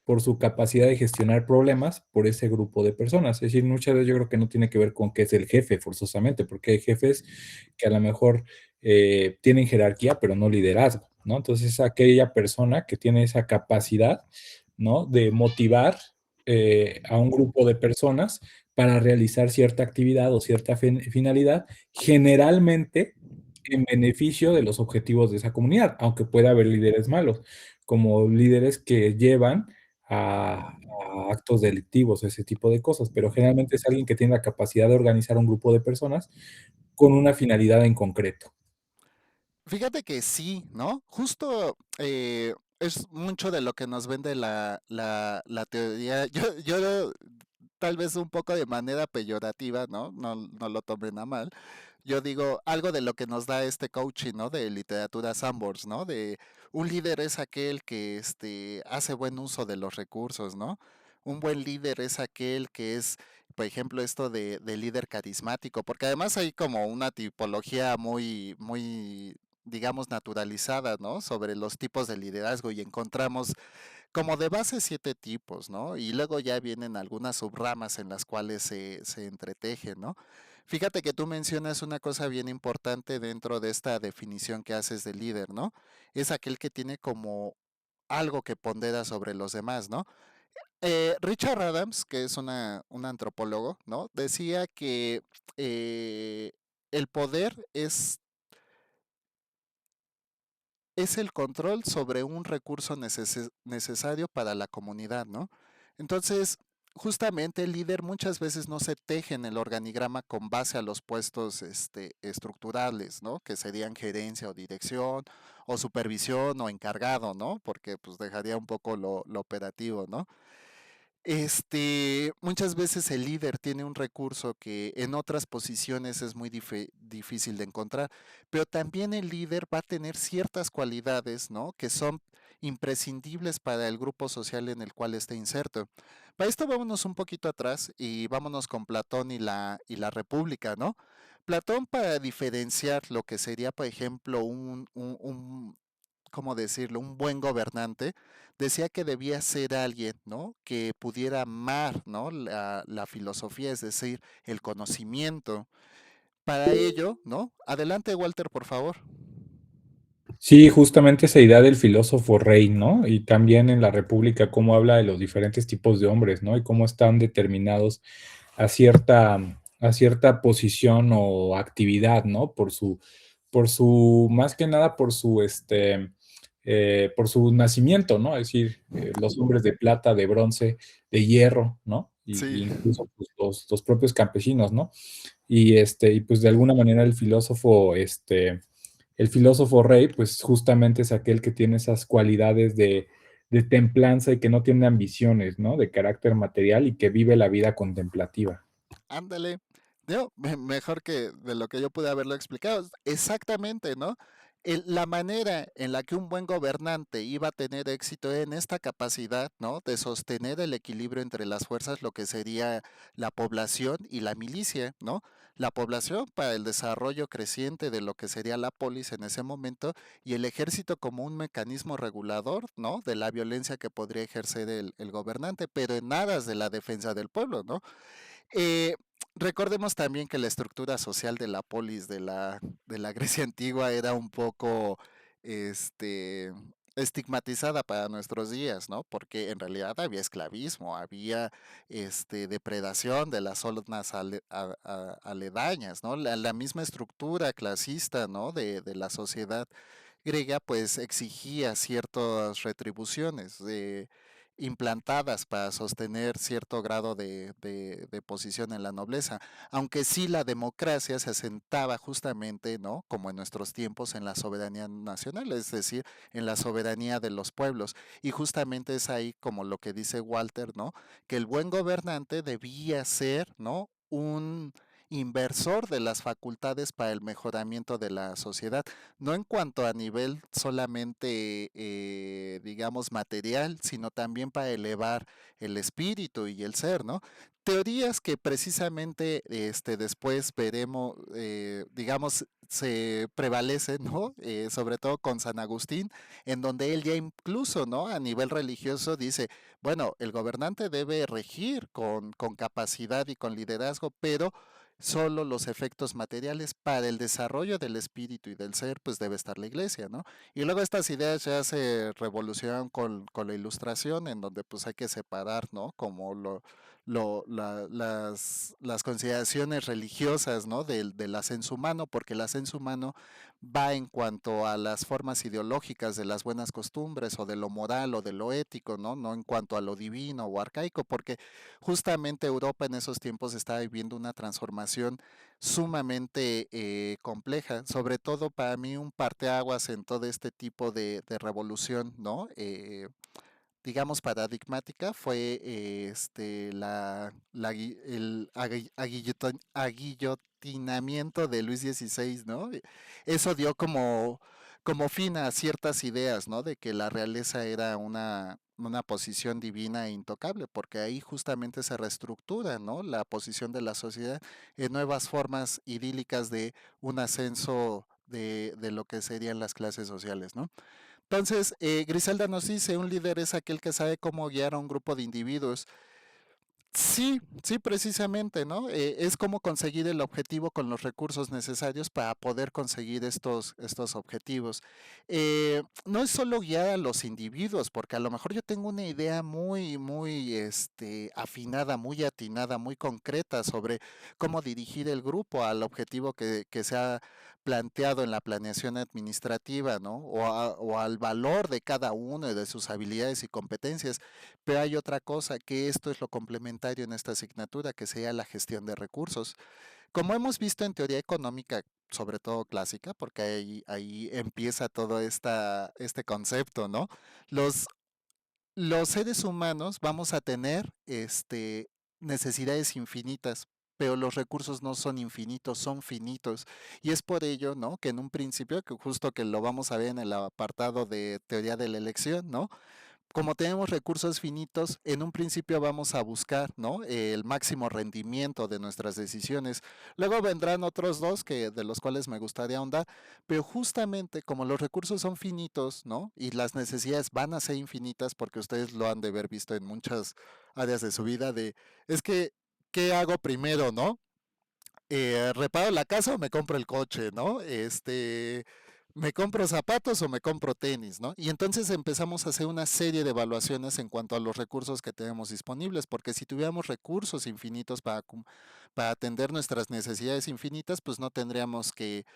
Speaker 2: por su capacidad de gestionar problemas por ese grupo de personas. Es decir, muchas veces yo creo que no tiene que ver con que es el jefe forzosamente, porque hay jefes que a lo mejor tienen jerarquía, pero no liderazgo, ¿no? Entonces es aquella persona que tiene esa capacidad, ¿no?, de motivar a un grupo de personas para realizar cierta actividad o cierta finalidad, generalmente en beneficio de los objetivos de esa comunidad, aunque pueda haber líderes malos, como líderes que llevan a actos delictivos, ese tipo de cosas, pero generalmente es alguien que tiene la capacidad de organizar un grupo de personas con una finalidad en concreto.
Speaker 1: Fíjate que sí, ¿no? Justo es mucho de lo que nos vende la teoría. Yo tal vez un poco de manera peyorativa, ¿no? No lo tomen a mal. Yo digo algo de lo que nos da este coaching, ¿no? De literatura Sandbox, ¿no? De un líder es aquel que hace buen uso de los recursos, ¿no? Un buen líder es aquel que es, por ejemplo, esto de líder carismático, porque además hay como una tipología muy, digamos, naturalizada, ¿no? Sobre los tipos de liderazgo y encontramos como de base 7 tipos, ¿no? Y luego ya vienen algunas subramas en las cuales se entretejen, ¿no? Fíjate que tú mencionas una cosa bien importante dentro de esta definición que haces de líder, ¿no? Es aquel que tiene como algo que pondera sobre los demás, ¿no? Richard Adams, que es un antropólogo, ¿no? Decía que el poder es el control sobre un recurso necesario para la comunidad, ¿no? Entonces, justamente el líder muchas veces no se teje en el organigrama con base a los puestos estructurales, ¿no? Que serían gerencia o dirección, o supervisión o encargado, ¿no? Porque pues dejaría un poco lo operativo, ¿no? Muchas veces el líder tiene un recurso que en otras posiciones es muy difícil de encontrar, pero también el líder va a tener ciertas cualidades, ¿no?, que son imprescindibles para el grupo social en el cual esté inserto. Para esto vámonos un poquito atrás y vámonos con Platón y la República, ¿no? Platón, para diferenciar lo que sería, por ejemplo, ¿cómo decirlo?, un buen gobernante, decía que debía ser alguien, ¿no?, que pudiera amar, ¿no?, la filosofía, es decir, el conocimiento. Para ello, ¿no? Adelante, Walter, por favor.
Speaker 2: Sí, justamente esa idea del filósofo rey, ¿no? Y también en la República, cómo habla de los diferentes tipos de hombres, ¿no? Y cómo están determinados a cierta posición o actividad, ¿no? Por su, más que nada por su nacimiento, ¿no? Es decir, los hombres de plata, de bronce, de hierro, ¿no? Y
Speaker 1: Sí,
Speaker 2: incluso pues, los propios campesinos, ¿no? Y pues de alguna manera el filósofo rey, pues justamente es aquel que tiene esas cualidades de templanza y que no tiene ambiciones, ¿no? De carácter material y que vive la vida contemplativa.
Speaker 1: ándale. Digo, mejor que de lo que yo pude haberlo explicado. Exactamente, ¿no? La manera en la que un buen gobernante iba a tener éxito en esta capacidad, ¿no?, de sostener el equilibrio entre las fuerzas, lo que sería la población y la milicia, ¿no? La población para el desarrollo creciente de lo que sería la polis en ese momento y el ejército como un mecanismo regulador, ¿no?, de la violencia que podría ejercer el gobernante, pero en aras de la defensa del pueblo, ¿no? Eh, Recordemos también que la estructura social de la polis de la Grecia antigua era un poco, este, estigmatizada para nuestros días, ¿no? Porque en realidad había esclavismo, había depredación de las zonas aledañas, ¿no? La misma estructura clasista, ¿no? De la sociedad griega, pues exigía ciertas retribuciones implantadas para sostener cierto grado de posición en la nobleza, aunque sí la democracia se asentaba justamente, ¿no? Como en nuestros tiempos, en la soberanía nacional, es decir, en la soberanía de los pueblos. Y justamente es ahí como lo que dice Walter, ¿no? Que el buen gobernante debía ser, ¿no? Un inversor de las facultades para el mejoramiento de la sociedad, no en cuanto a nivel solamente, digamos, material, sino también para elevar el espíritu y el ser, ¿no? Teorías que precisamente después veremos, digamos, se prevalece, ¿no? Sobre todo con San Agustín, en donde él ya incluso, ¿no? A nivel religioso dice, bueno, el gobernante debe regir con capacidad y con liderazgo, pero solo los efectos materiales para el desarrollo del espíritu y del ser, pues debe estar la iglesia, ¿no? Y luego estas ideas ya se revolucionaron con la ilustración, en donde pues hay que separar, ¿no? Como las consideraciones religiosas, ¿no? Del ascenso humano, porque el ascenso humano va en cuanto a las formas ideológicas de las buenas costumbres o de lo moral o de lo ético, ¿no? No en cuanto a lo divino o arcaico, porque justamente Europa en esos tiempos estaba viviendo una transformación sumamente compleja, sobre todo para mí un parteaguas en todo este tipo de revolución, ¿no? Digamos, paradigmática fue el aguillotinamiento de Luis XVI, ¿no? Eso dio como fin a ciertas ideas, ¿no? De que la realeza era una posición divina e intocable, porque ahí justamente se reestructura, ¿no? La posición de la sociedad en nuevas formas idílicas de un ascenso de lo que serían las clases sociales, ¿no? Entonces, Griselda nos dice, un líder es aquel que sabe cómo guiar a un grupo de individuos. Sí, sí, precisamente, ¿no? Es como conseguir el objetivo con los recursos necesarios para poder conseguir estos objetivos. No es solo guiar a los individuos, porque a lo mejor yo tengo una idea muy, afinada, muy atinada, muy concreta sobre cómo dirigir el grupo al objetivo que se ha planteado en la planeación administrativa, ¿no? O al valor de cada uno y de sus habilidades y competencias. Pero hay otra cosa, que esto es lo complementario en esta asignatura, que sería la gestión de recursos. Como hemos visto en teoría económica, sobre todo clásica, porque ahí empieza todo este concepto, ¿no? Los, los seres humanos vamos a tener necesidades infinitas, pero los recursos no son infinitos, son finitos. Y es por ello, ¿no? Que en un principio, que justo que lo vamos a ver en el apartado de teoría de la elección, ¿no? Como tenemos recursos finitos, en un principio vamos a buscar, ¿no? El máximo rendimiento de nuestras decisiones. Luego vendrán otros dos que de los cuales me gustaría ahondar, pero justamente como los recursos son finitos, ¿no? Y las necesidades van a ser infinitas, porque ustedes lo han de haber visto en muchas áreas de su vida de, es que, ¿qué hago primero, no? ¿Reparo la casa o me compro el coche, no? ¿Me compro zapatos o me compro tenis, no? Y entonces empezamos a hacer una serie de evaluaciones en cuanto a los recursos que tenemos disponibles, porque si tuviéramos recursos infinitos para atender nuestras necesidades infinitas, pues no tendríamos que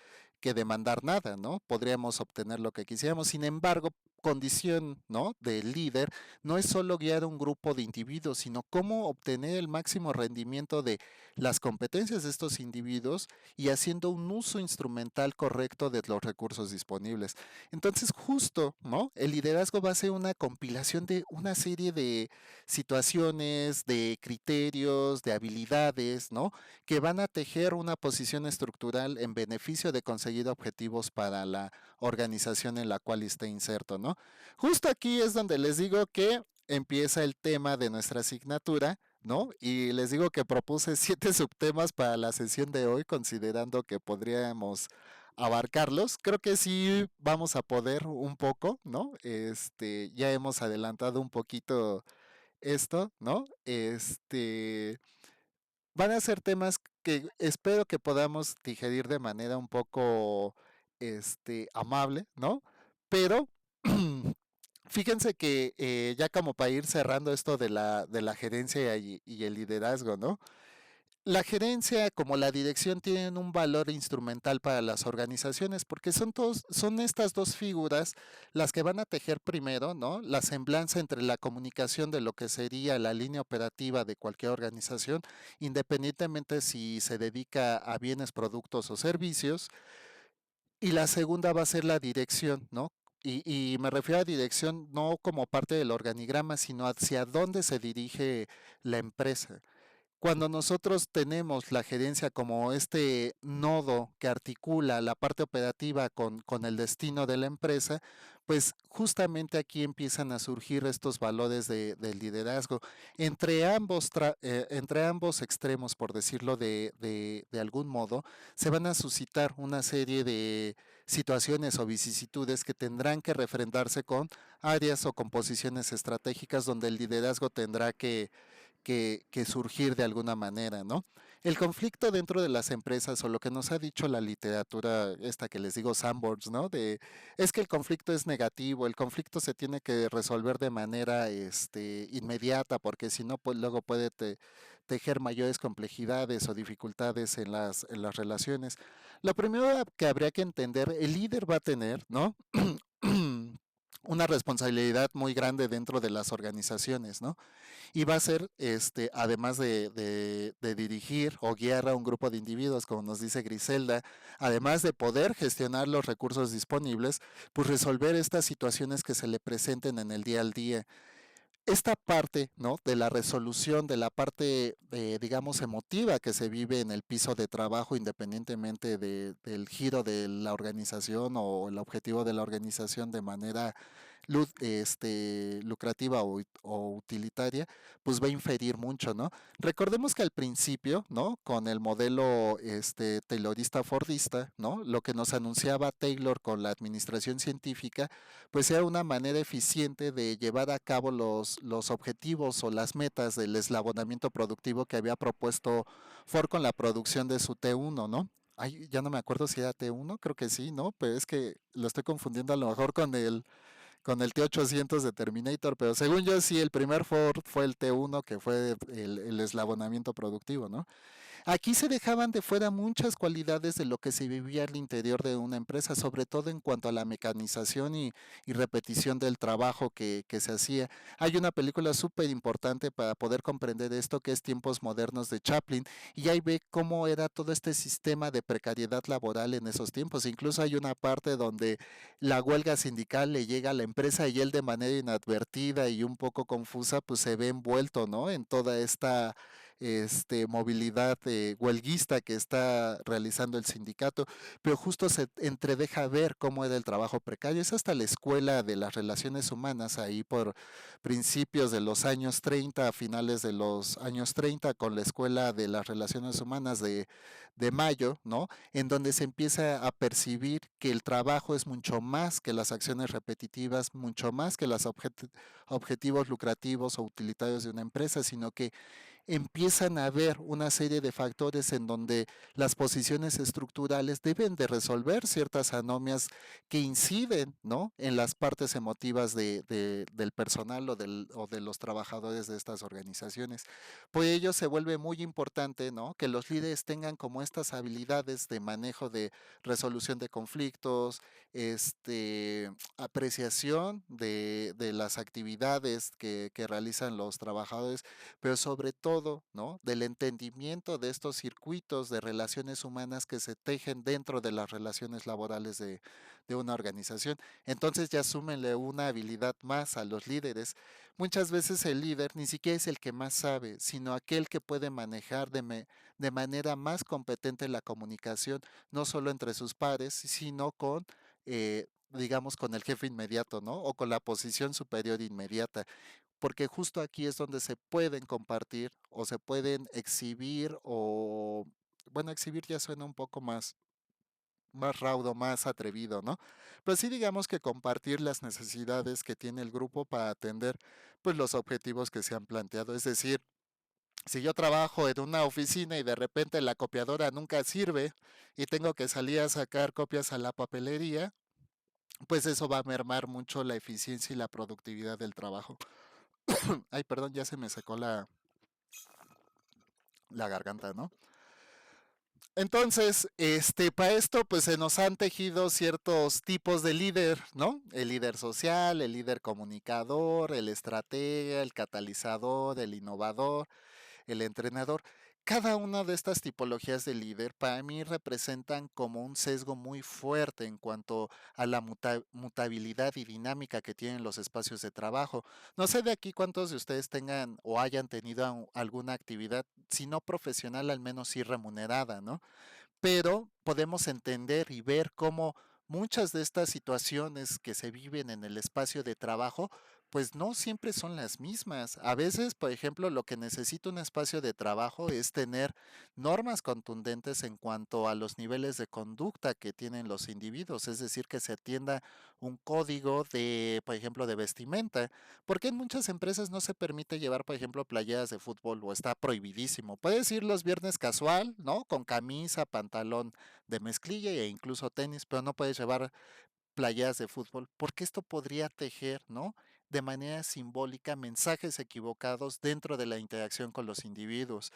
Speaker 1: demandar nada, ¿no? Podríamos obtener lo que quisiéramos. Sin embargo, condición, ¿no? Del líder no es solo guiar a un grupo de individuos, sino cómo obtener el máximo rendimiento de las competencias de estos individuos y haciendo un uso instrumental correcto de los recursos disponibles. Entonces, justo, ¿no? El liderazgo va a ser una compilación de una serie de situaciones, de criterios, de habilidades, ¿no? Que van a tejer una posición estructural en beneficio de conseguir objetivos para la organización en la cual esté inserto, ¿no? Justo aquí es donde les digo que empieza el tema de nuestra asignatura, ¿no? Y les digo que propuse 7 subtemas para la sesión de hoy, considerando que podríamos abarcarlos. Creo que sí vamos a poder un poco, ¿no? Ya hemos adelantado un poquito esto, ¿no? Van a ser temas que espero que podamos digerir de manera un poco, amable, ¿no? Pero Fíjense que ya como para ir cerrando esto de la gerencia y el liderazgo, ¿no? La gerencia como la dirección tienen un valor instrumental para las organizaciones porque son estas dos figuras las que van a tejer primero, ¿no? La semblanza entre la comunicación de lo que sería la línea operativa de cualquier organización, independientemente si se dedica a bienes, productos o servicios, y la segunda va a ser la dirección, ¿no? Y me refiero a dirección no como parte del organigrama, sino hacia dónde se dirige la empresa. Cuando nosotros tenemos la gerencia como este nodo que articula la parte operativa con el destino de la empresa, pues justamente aquí empiezan a surgir estos valores del liderazgo. Entre ambos extremos, por decirlo de algún modo, se van a suscitar una serie de situaciones o vicisitudes que tendrán que refrendarse con áreas o composiciones estratégicas donde el liderazgo tendrá que surgir de alguna manera, ¿no? El conflicto dentro de las empresas o lo que nos ha dicho la literatura, esta que les digo, Sanborns, ¿no? Es que el conflicto es negativo, el conflicto se tiene que resolver de manera inmediata, porque si no, pues luego puede tejer mayores complejidades o dificultades en las relaciones. Lo primero que habría que entender, el líder va a tener, ¿no? Una responsabilidad muy grande dentro de las organizaciones, ¿no? Y va a ser, además de dirigir o guiar a un grupo de individuos, como nos dice Griselda, además de poder gestionar los recursos disponibles, pues resolver estas situaciones que se le presenten en el día al día. Esta parte, ¿no? De la resolución, de la parte, digamos, emotiva que se vive en el piso de trabajo, independientemente del giro de la organización o el objetivo de la organización de manera lucrativa o utilitaria, pues va a inferir mucho, ¿no? Recordemos que al principio, ¿no? Con el modelo taylorista fordista, ¿no? Lo que nos anunciaba Taylor con la administración científica, pues era una manera eficiente de llevar a cabo los objetivos o las metas del eslabonamiento productivo que había propuesto Ford con la producción de su T1, ¿no? Ay, ya no me acuerdo si era T1, creo que sí, ¿no? Pero es que lo estoy confundiendo a lo mejor con el T800 de Terminator, pero según yo sí, el primer Ford fue el T1, que fue el eslabonamiento productivo, ¿no? Aquí se dejaban de fuera muchas cualidades de lo que se vivía al interior de una empresa, sobre todo en cuanto a la mecanización y repetición del trabajo que se hacía. Hay una película súper importante para poder comprender esto, que es Tiempos Modernos de Chaplin, y ahí ve cómo era todo este sistema de precariedad laboral en esos tiempos. Incluso hay una parte donde la huelga sindical le llega a la empresa y él de manera inadvertida y un poco confusa, pues se ve envuelto, ¿no? En toda esta movilidad huelguista que está realizando el sindicato, pero justo se entredeja ver cómo era el trabajo precario. Es hasta la escuela de las relaciones humanas, ahí por principios de los años 30, a finales de los años 30, con la escuela de las relaciones humanas de Mayo, ¿no? En donde se empieza a percibir que el trabajo es mucho más que las acciones repetitivas, mucho más que los objetivos lucrativos o utilitarios de una empresa, sino que empiezan a haber una serie de factores en donde las posiciones estructurales deben de resolver ciertas anomias que inciden, ¿no? En las partes emotivas del personal o de los trabajadores de estas organizaciones. Por ello se vuelve muy importante, ¿no? Que los líderes tengan como estas habilidades de manejo de resolución de conflictos, apreciación de las actividades que realizan los trabajadores, pero sobre todo, ¿no? Del entendimiento de estos circuitos de relaciones humanas que se tejen dentro de las relaciones laborales de una organización. Entonces ya súmenle una habilidad más a los líderes. Muchas veces el líder ni siquiera es el que más sabe, sino aquel que puede manejar de manera más competente la comunicación, no solo entre sus pares, sino con digamos, con el jefe inmediato, ¿no? O con la posición superior inmediata, porque justo aquí es donde se pueden compartir o se pueden exhibir o, bueno, exhibir ya suena un poco más raudo, más atrevido, ¿no? Pero sí digamos que compartir las necesidades que tiene el grupo para atender pues los objetivos que se han planteado. Es decir, si yo trabajo en una oficina y de repente la copiadora nunca sirve y tengo que salir a sacar copias a la papelería, pues eso va a mermar mucho la eficiencia y la productividad del trabajo. Ay, perdón, ya se me secó la garganta, ¿no? Entonces, para esto, pues se nos han tejido ciertos tipos de líder, ¿no? El líder social, el líder comunicador, el estratega, el catalizador, el innovador, el entrenador. Cada una de estas tipologías de líder para mí representan como un sesgo muy fuerte en cuanto a la mutabilidad y dinámica que tienen los espacios de trabajo. No sé de aquí cuántos de ustedes tengan o hayan tenido alguna actividad, si no profesional, al menos sí remunerada, ¿no? Pero podemos entender y ver cómo muchas de estas situaciones que se viven en el espacio de trabajo, pues no siempre son las mismas. A veces, por ejemplo, lo que necesita un espacio de trabajo es tener normas contundentes en cuanto a los niveles de conducta que tienen los individuos, es decir, que se atienda un código de, por ejemplo, de vestimenta, porque en muchas empresas no se permite llevar, por ejemplo, playeras de fútbol o está prohibidísimo. Puedes ir los viernes casual, ¿no? Con camisa, pantalón de mezclilla e incluso tenis, pero no puedes llevar playeras de fútbol, porque esto podría tejer, ¿no? De manera simbólica mensajes equivocados dentro de la interacción con los individuos.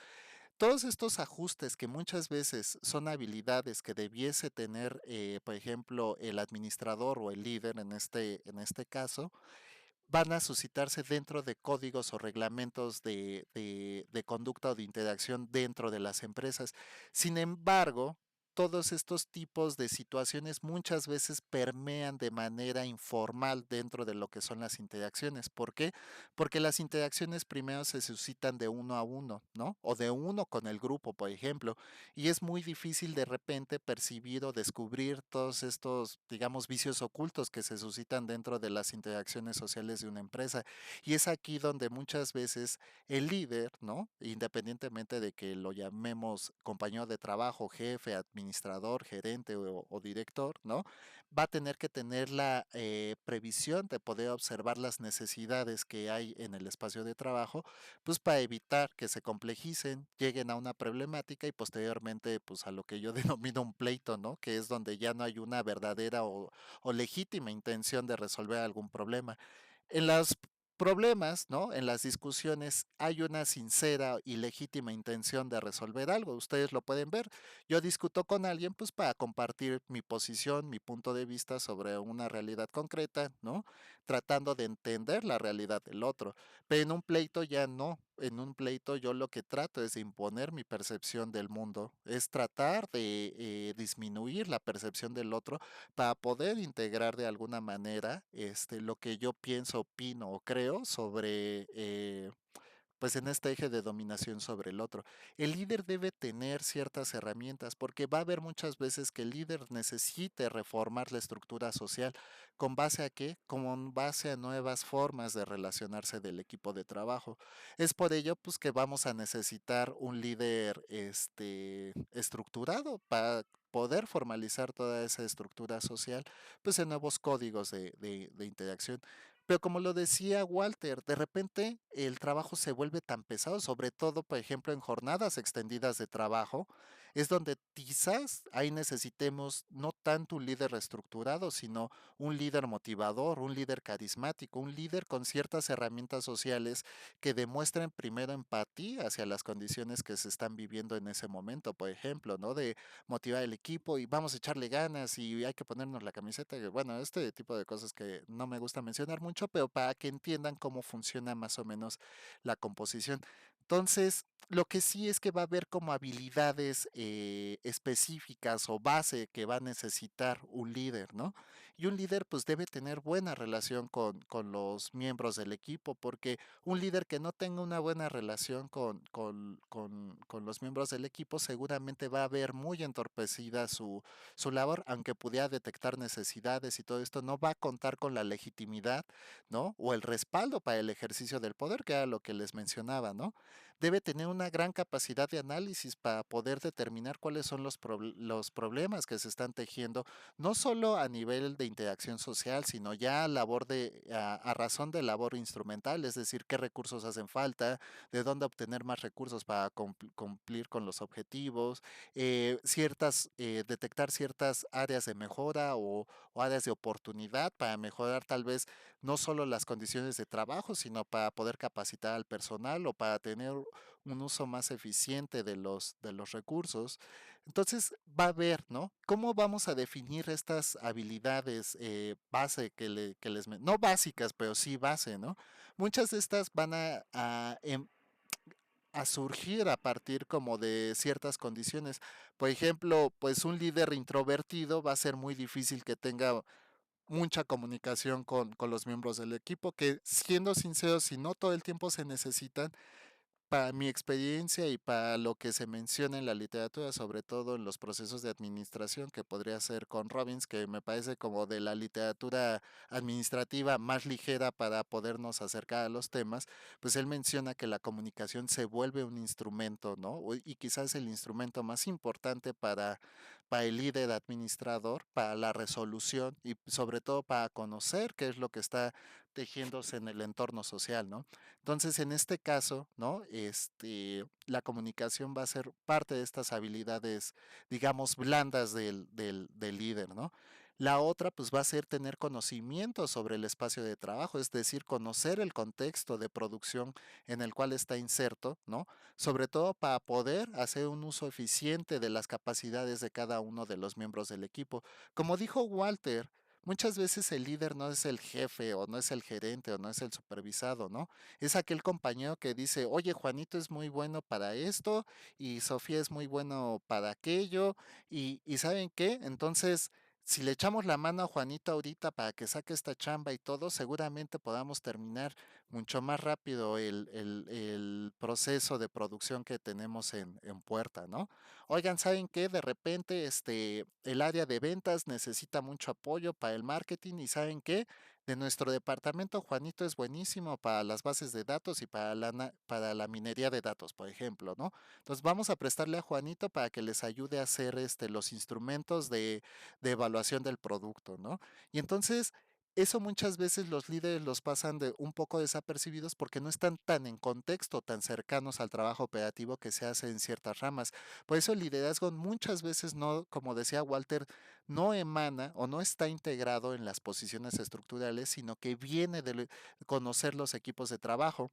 Speaker 1: Todos estos ajustes que muchas veces son habilidades que debiese tener, por ejemplo, el administrador o el líder en este caso, van a suscitarse dentro de códigos o reglamentos de conducta o de interacción dentro de las empresas. Sin embargo, todos estos tipos de situaciones muchas veces permean de manera informal dentro de lo que son las interacciones. ¿Por qué? Porque las interacciones primero se suscitan de uno a uno, ¿no? O de uno con el grupo, por ejemplo. Y es muy difícil de repente percibir o descubrir todos estos, digamos, vicios ocultos que se suscitan dentro de las interacciones sociales de una empresa. Y es aquí donde muchas veces el líder, ¿no? Independientemente de que lo llamemos compañero de trabajo, jefe, administrador, gerente o director, ¿no? Va a tener que tener la previsión de poder observar las necesidades que hay en el espacio de trabajo, pues para evitar que se complejicen, lleguen a una problemática y posteriormente pues a lo que yo denomino un pleito, ¿no? Que es donde ya no hay una verdadera o legítima intención de resolver algún problema. En los problemas, ¿no? En las discusiones hay una sincera y legítima intención de resolver algo. Ustedes lo pueden ver. Yo discuto con alguien pues para compartir mi posición, mi punto de vista sobre una realidad concreta, ¿no? Tratando de entender la realidad del otro. Pero en un pleito ya no. En un pleito yo lo que trato es de imponer mi percepción del mundo, es tratar de disminuir la percepción del otro para poder integrar de alguna manera lo que yo pienso, opino o creo sobre, pues en este eje de dominación sobre el otro. El líder debe tener ciertas herramientas porque va a haber muchas veces que el líder necesite reformar la estructura social. ¿Con base a qué? Con base a nuevas formas de relacionarse del equipo de trabajo. Es por ello pues que vamos a necesitar un líder estructurado para poder formalizar toda esa estructura social, pues en nuevos códigos de interacción. Pero como lo decía Walter, de repente el trabajo se vuelve tan pesado, sobre todo, por ejemplo, en jornadas extendidas de trabajo, es donde quizás ahí necesitemos no tanto un líder estructurado, sino un líder motivador, un líder carismático, un líder con ciertas herramientas sociales que demuestren primero empatía hacia las condiciones que se están viviendo en ese momento, por ejemplo, ¿no? De motivar el equipo y vamos a echarle ganas y hay que ponernos la camiseta. Bueno, este tipo de cosas que no me gusta mencionar mucho, pero para que entiendan cómo funciona más o menos la composición. Entonces, lo que sí es que va a haber como habilidades específicas o base que va a necesitar un líder, ¿no? Y un líder pues debe tener buena relación con los miembros del equipo, porque un líder que no tenga una buena relación con los miembros del equipo seguramente va a ver muy entorpecida su labor, aunque pudiera detectar necesidades y todo esto, no va a contar con la legitimidad, ¿no? O el respaldo para el ejercicio del poder, que era lo que les mencionaba, ¿no? Debe tener una gran capacidad de análisis para poder determinar cuáles son los problemas que se están tejiendo, no solo a nivel de interacción social, sino ya a razón de labor instrumental, es decir, qué recursos hacen falta, de dónde obtener más recursos para cumplir con los objetivos, detectar ciertas áreas de mejora o áreas de oportunidad para mejorar tal vez no solo las condiciones de trabajo, sino para poder capacitar al personal o para tener un uso más eficiente de los recursos. Entonces va a haber, ¿no? ¿Cómo vamos a definir estas habilidades base no básicas, pero sí base, ¿no? Muchas de estas van a surgir a partir como de ciertas condiciones. Por ejemplo, pues un líder introvertido va a ser muy difícil que tenga mucha comunicación con los miembros del equipo, que siendo sinceros, si no todo el tiempo se necesitan, para mi experiencia y para lo que se menciona en la literatura, sobre todo en los procesos de administración, que podría ser con Robbins, que me parece como de la literatura administrativa más ligera para podernos acercar a los temas, pues él menciona que la comunicación se vuelve un instrumento, ¿no? Y quizás el instrumento más importante para el líder administrador, para la resolución y sobre todo para conocer qué es lo que está tejiéndose en el entorno social, ¿no? Entonces, en este caso, ¿no? La comunicación va a ser parte de estas habilidades, digamos, blandas del líder, ¿no? La otra, pues, va a ser tener conocimiento sobre el espacio de trabajo, es decir, conocer el contexto de producción en el cual está inserto, ¿no? Sobre todo para poder hacer un uso eficiente de las capacidades de cada uno de los miembros del equipo. Como dijo Walter, muchas veces el líder no es el jefe o no es el gerente o no es el supervisado, ¿no? Es aquel compañero que dice, oye, Juanito es muy bueno para esto y Sofía es muy bueno para aquello y ¿saben qué? Entonces, si le echamos la mano a Juanito ahorita para que saque esta chamba y todo, seguramente podamos terminar mucho más rápido el proceso de producción que tenemos en puerta, ¿no? Oigan, ¿saben qué? De repente, el área de ventas necesita mucho apoyo para el marketing y ¿saben qué? De nuestro departamento, Juanito es buenísimo para las bases de datos y para para la minería de datos, por ejemplo, ¿no? Entonces vamos a prestarle a Juanito para que les ayude a hacer los instrumentos de evaluación del producto, ¿no? Y entonces eso muchas veces los líderes los pasan de un poco desapercibidos porque no están tan en contexto, tan cercanos al trabajo operativo que se hace en ciertas ramas. Por eso el liderazgo muchas veces no, como decía Walter, no emana o no está integrado en las posiciones estructurales, sino que viene de conocer los equipos de trabajo.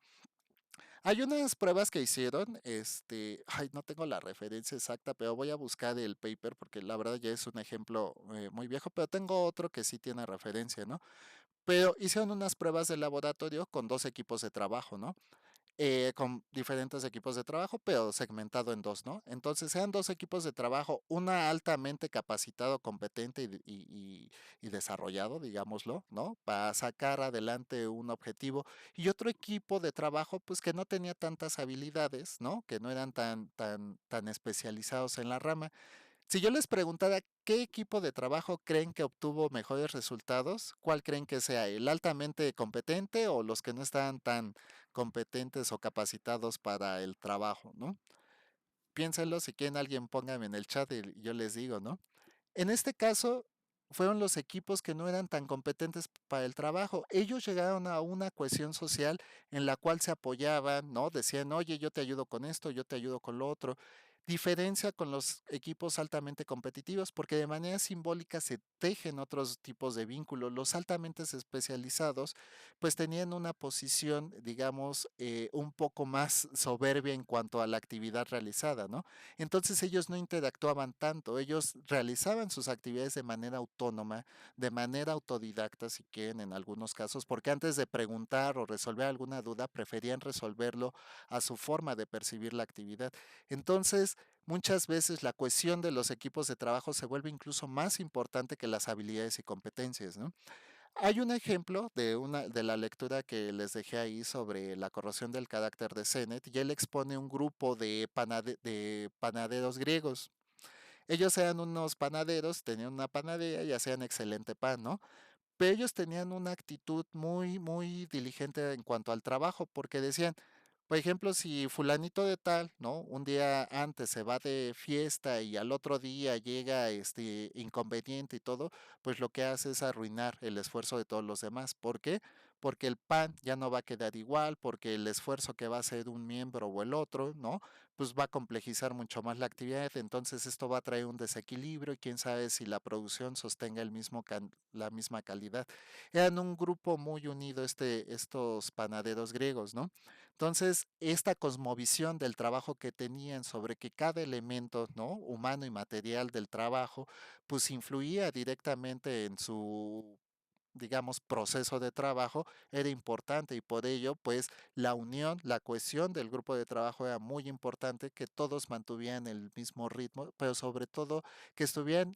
Speaker 1: Hay unas pruebas que hicieron, ay, no tengo la referencia exacta, pero voy a buscar el paper porque la verdad ya es un ejemplo muy viejo, pero tengo otro que sí tiene referencia, ¿no? Pero hicieron unas pruebas de laboratorio con dos equipos de trabajo, ¿no? Con diferentes equipos de trabajo, pero segmentado en dos, ¿no? Entonces sean dos equipos de trabajo, una altamente capacitado, competente y desarrollado, digámoslo, ¿no? Para sacar adelante un objetivo, y otro equipo de trabajo, pues que no tenía tantas habilidades, ¿no? Que no eran tan especializados en la rama. Si yo les preguntara qué equipo de trabajo creen que obtuvo mejores resultados, ¿cuál creen que sea? ¿El altamente competente o los que no estaban tan competentes o capacitados para el trabajo, ¿no? Piénsenlo, si quieren alguien póngame en el chat y yo les digo, ¿no? En este caso, fueron los equipos que no eran tan competentes para el trabajo. Ellos llegaron a una cohesión social en la cual se apoyaban, ¿no? Decían, oye, yo te ayudo con esto, yo te ayudo con lo otro. Diferencia con los equipos altamente competitivos, porque de manera simbólica se tejen otros tipos de vínculos. Los altamente especializados, pues tenían una posición, digamos, un poco más soberbia en cuanto a la actividad realizada, ¿no? Entonces ellos no interactuaban tanto, ellos realizaban sus actividades de manera autónoma, de manera autodidacta, si quieren, en algunos casos, porque antes de preguntar o resolver alguna duda, preferían resolverlo a su forma de percibir la actividad. Entonces, muchas veces la cohesión de los equipos de trabajo se vuelve incluso más importante que las habilidades y competencias, ¿no? Hay un ejemplo de la lectura que les dejé ahí sobre la corrosión del carácter de Sennett y él expone un grupo de panaderos griegos. Ellos eran unos panaderos, tenían una panadería y hacían excelente pan, ¿no? Pero ellos tenían una actitud muy diligente en cuanto al trabajo, porque decían, por ejemplo, si fulanito de tal, ¿no? Un día antes se va de fiesta y al otro día llega este inconveniente y todo, pues lo que hace es arruinar el esfuerzo de todos los demás. ¿Por qué? porque el pan ya no va a quedar igual, porque el esfuerzo que va a hacer un miembro o el otro, ¿no? Pues va a complejizar mucho más la actividad, entonces esto va a traer un desequilibrio y quién sabe si la producción sostenga la misma calidad. Eran un grupo muy unido estos panaderos griegos, ¿no? Entonces, esta cosmovisión del trabajo que tenían sobre que cada elemento, ¿no? Humano y material del trabajo, pues influía directamente en su, digamos, proceso de trabajo, era importante y por ello, pues, la unión, la cohesión del grupo de trabajo era muy importante, que todos mantuvieran el mismo ritmo, pero sobre todo que estuvieran,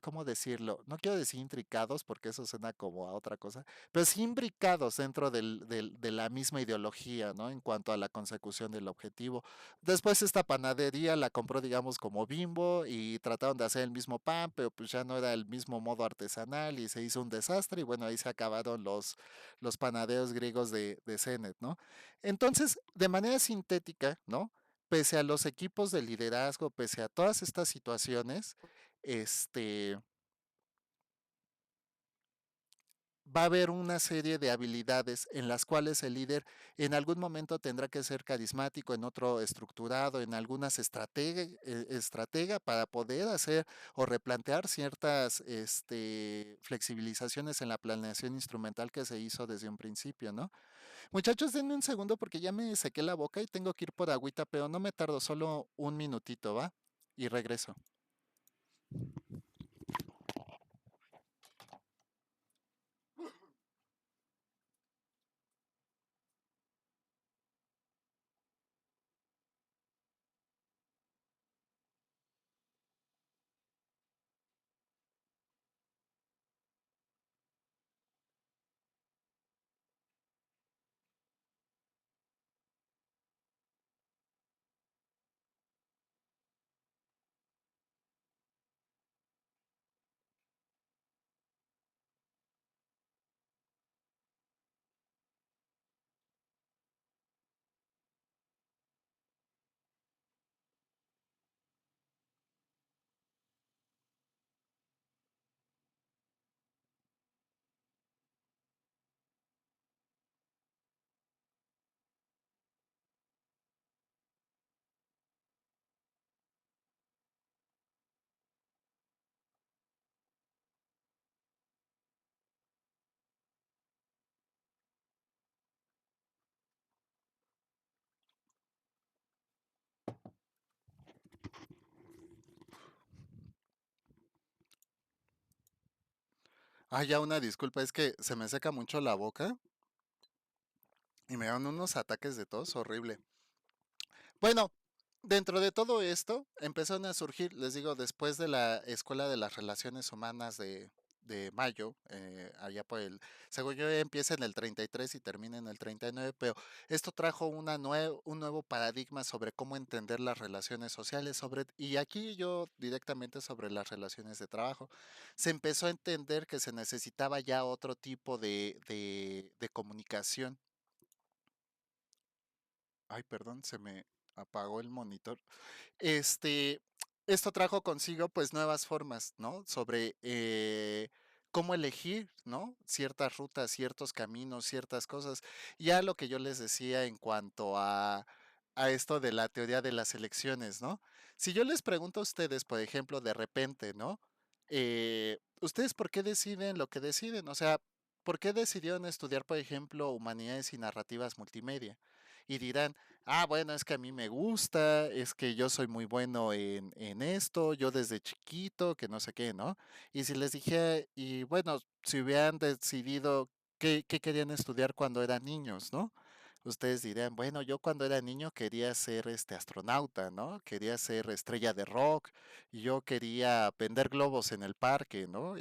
Speaker 1: ¿cómo decirlo? No quiero decir intricados porque eso suena como a otra cosa, pero sí imbricados dentro de la misma ideología, ¿no? En cuanto a la consecución del objetivo. Después esta panadería la compró, digamos, como Bimbo y trataron de hacer el mismo pan, pero pues ya no era el mismo modo artesanal y se hizo un desastre y bueno, ahí se acabaron los panaderos griegos de Zenet, ¿no? Entonces, de manera sintética, ¿no? Pese a los equipos de liderazgo, pese a todas estas situaciones, este, va a haber una serie de habilidades en las cuales el líder en algún momento tendrá que ser carismático, en otro estructurado, en algunas estratega para poder hacer o replantear ciertas flexibilizaciones en la planeación instrumental que se hizo desde un principio, ¿no? Muchachos, denme un segundo porque ya me sequé la boca y tengo que ir por agüita, pero no me tardo, solo un minutito, ¿va? Y regreso. Ah, ya una disculpa, es que se me seca mucho la boca y me dan unos ataques de tos horrible. Bueno, dentro de todo esto empezaron a surgir, les digo, después de la Escuela de las Relaciones Humanas de Mayo, allá por el, según yo empieza en el 33 y termina en el 39, pero esto trajo un nuevo paradigma sobre cómo entender las relaciones sociales, y aquí yo directamente sobre las relaciones de trabajo. Se empezó a entender que se necesitaba ya otro tipo de comunicación. Ay, perdón, se me apagó el monitor. Este, Esto trajo consigo pues nuevas formas, ¿no? Sobre cómo elegir, ¿no? Ciertas rutas, ciertos caminos, ciertas cosas. Ya lo que yo les decía en cuanto a esto de la teoría de las elecciones, ¿no? Si yo les pregunto a ustedes, por ejemplo, de repente, ¿no? ¿Ustedes por qué deciden lo que deciden? O sea, ¿por qué decidieron estudiar, por ejemplo, humanidades y narrativas multimedia? Y dirán, ah, bueno, es que a mí me gusta, es que yo soy muy bueno en esto, yo desde chiquito, que no sé qué, ¿no? Y si les dije, y bueno, si hubieran decidido qué querían estudiar cuando eran niños, ¿no? Ustedes dirían, bueno, yo cuando era niño quería ser este astronauta, ¿no? Quería ser estrella de rock, y yo quería vender globos en el parque, ¿no?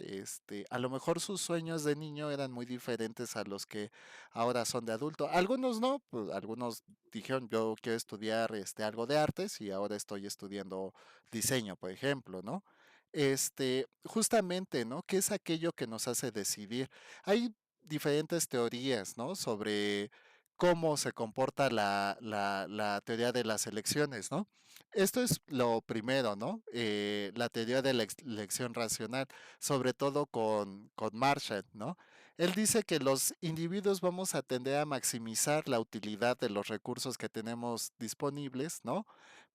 Speaker 1: A lo mejor sus sueños de niño eran muy diferentes a los que ahora son de adulto. Algunos no, pues algunos dijeron, yo quiero estudiar algo de artes y ahora estoy estudiando diseño, por ejemplo, ¿no? Justamente, ¿no? ¿Qué es aquello que nos hace decidir? Hay diferentes teorías, ¿no? Sobre cómo se comporta la teoría de las elecciones, ¿no? Esto es lo primero, ¿no? La teoría de la elección racional, sobre todo con Marshall, ¿no? Él dice que los individuos vamos a tender a maximizar la utilidad de los recursos que tenemos disponibles, ¿no?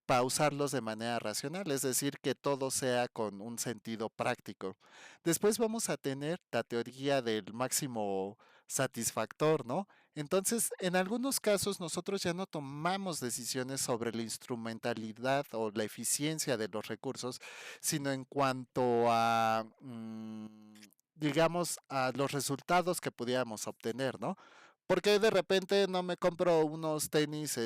Speaker 1: Para usarlos de manera racional, es decir, que todo sea con un sentido práctico. Después vamos a tener la teoría del máximo satisfactor, ¿no? Entonces, en algunos casos nosotros ya no tomamos decisiones sobre la instrumentalidad o la eficiencia de los recursos, sino en cuanto a, digamos, a los resultados que pudiéramos obtener, ¿no? Porque de repente no me compro unos tenis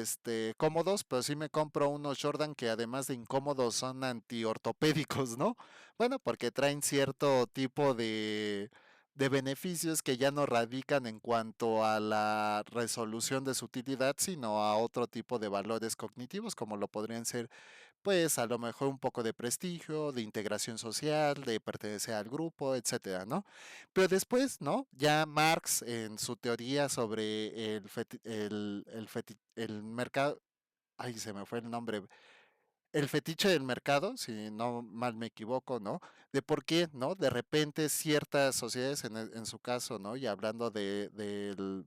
Speaker 1: cómodos, pero sí me compro unos Jordan que además de incómodos son antiortopédicos, ¿no? Bueno, porque traen cierto tipo de beneficios que ya no radican en cuanto a la resolución de su utilidad, sino a otro tipo de valores cognitivos, como lo podrían ser pues a lo mejor un poco de prestigio, de integración social, de pertenecer al grupo, etcétera, ¿no? Pero después, ¿no? Ya Marx en su teoría sobre el mercado, ay, se me fue el nombre, el fetiche del mercado, si no mal me equivoco, ¿no? De por qué, ¿no? De repente ciertas sociedades, en su caso, ¿no? Y hablando del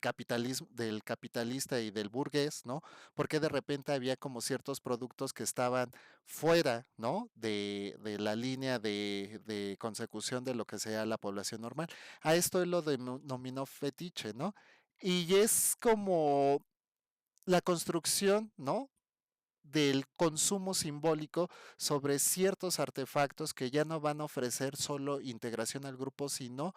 Speaker 1: capitalismo, del capitalista y del burgués, ¿no? Porque de repente había como ciertos productos que estaban fuera, ¿no? De la línea de consecución de lo que sea la población normal. A esto él lo denominó fetiche, ¿no? Y es como la construcción, ¿no? Del consumo simbólico sobre ciertos artefactos que ya no van a ofrecer solo integración al grupo, sino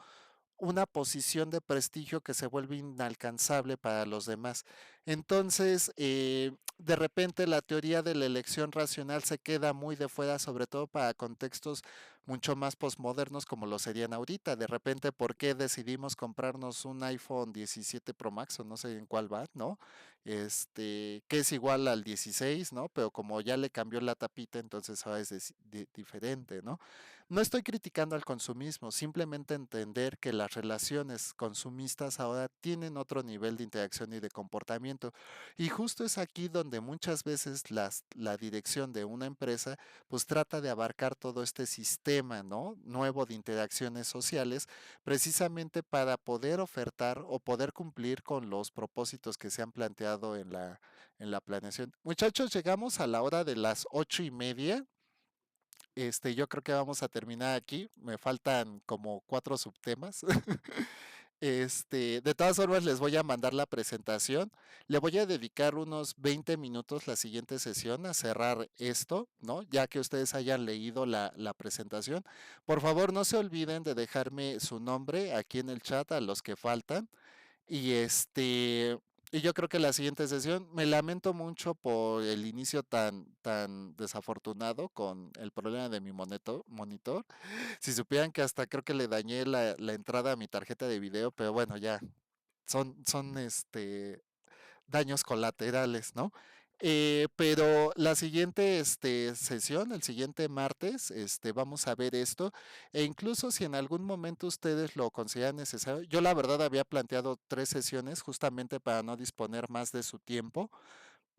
Speaker 1: una posición de prestigio que se vuelve inalcanzable para los demás. Entonces, de repente la teoría de la elección racional se queda muy de fuera, sobre todo para contextos mucho más posmodernos como lo serían ahorita. De repente, ¿por qué decidimos comprarnos un iPhone 17 Pro Max o no sé en cuál va, ¿no? Que es igual al 16, ¿no? Pero como ya le cambió la tapita, entonces ahora es diferente, ¿no? No estoy criticando al consumismo, simplemente entender que las relaciones consumistas ahora tienen otro nivel de interacción y de comportamiento. Y justo es aquí donde muchas veces la dirección de una empresa pues trata de abarcar todo este sistema, ¿no? Nuevo de interacciones sociales, precisamente para poder ofertar o poder cumplir con los propósitos que se han planteado en la planeación. Muchachos, llegamos a la hora de las 8:30. Yo creo que vamos a terminar aquí. Me faltan como cuatro subtemas. De todas formas, les voy a mandar la presentación. Le voy a dedicar unos 20 minutos la siguiente sesión a cerrar esto, ¿no? Ya que ustedes hayan leído la presentación. Por favor, no se olviden de dejarme su nombre aquí en el chat a los que faltan. Y yo creo que la siguiente sesión, me lamento mucho por el inicio tan desafortunado con el problema de mi monitor. Si supieran que hasta creo que le dañé la entrada a mi tarjeta de video, pero bueno, ya, son daños colaterales, ¿no? Pero la siguiente sesión, el siguiente martes, vamos a ver esto. E incluso si en algún momento ustedes lo consideran necesario, yo la verdad había planteado 3 sesiones justamente para no disponer más de su tiempo,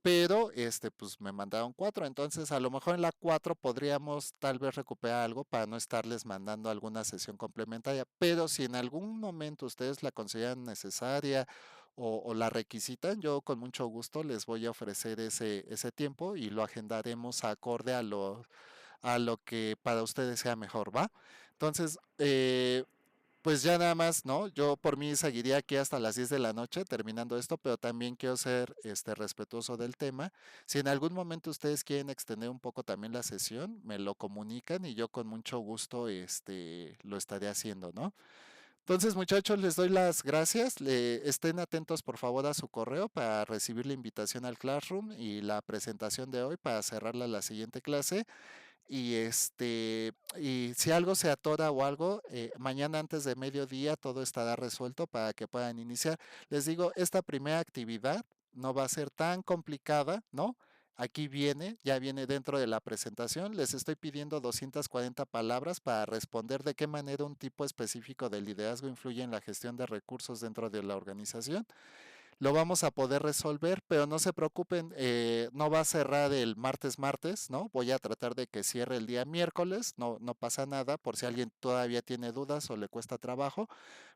Speaker 1: pero pues me mandaron 4, entonces a lo mejor en la 4 podríamos tal vez recuperar algo para no estarles mandando alguna sesión complementaria, pero si en algún momento ustedes la consideran necesaria o la requisitan, yo con mucho gusto les voy a ofrecer ese tiempo y lo agendaremos acorde a lo que para ustedes sea mejor, ¿va? Entonces, pues ya nada más, ¿no? Yo por mí seguiría aquí hasta las 10 de la noche terminando esto, pero también quiero ser respetuoso del tema. Si en algún momento ustedes quieren extender un poco también la sesión, me lo comunican y yo con mucho gusto lo estaré haciendo, ¿no? Entonces, muchachos, les doy las gracias. Estén atentos, por favor, a su correo para recibir la invitación al Classroom y la presentación de hoy para cerrarla la siguiente clase. Y si algo se atora o algo, mañana antes de mediodía todo estará resuelto para que puedan iniciar. Les digo, esta primera actividad no va a ser tan complicada, ¿no? Aquí viene, ya viene dentro de la presentación. Les estoy pidiendo 240 palabras para responder de qué manera un tipo específico de liderazgo influye en la gestión de recursos dentro de la organización. lo vamos a poder resolver, pero no se preocupen, no va a cerrar el martes, ¿no? Voy a tratar de que cierre el día miércoles, no, no pasa nada, por si alguien todavía tiene dudas o le cuesta trabajo,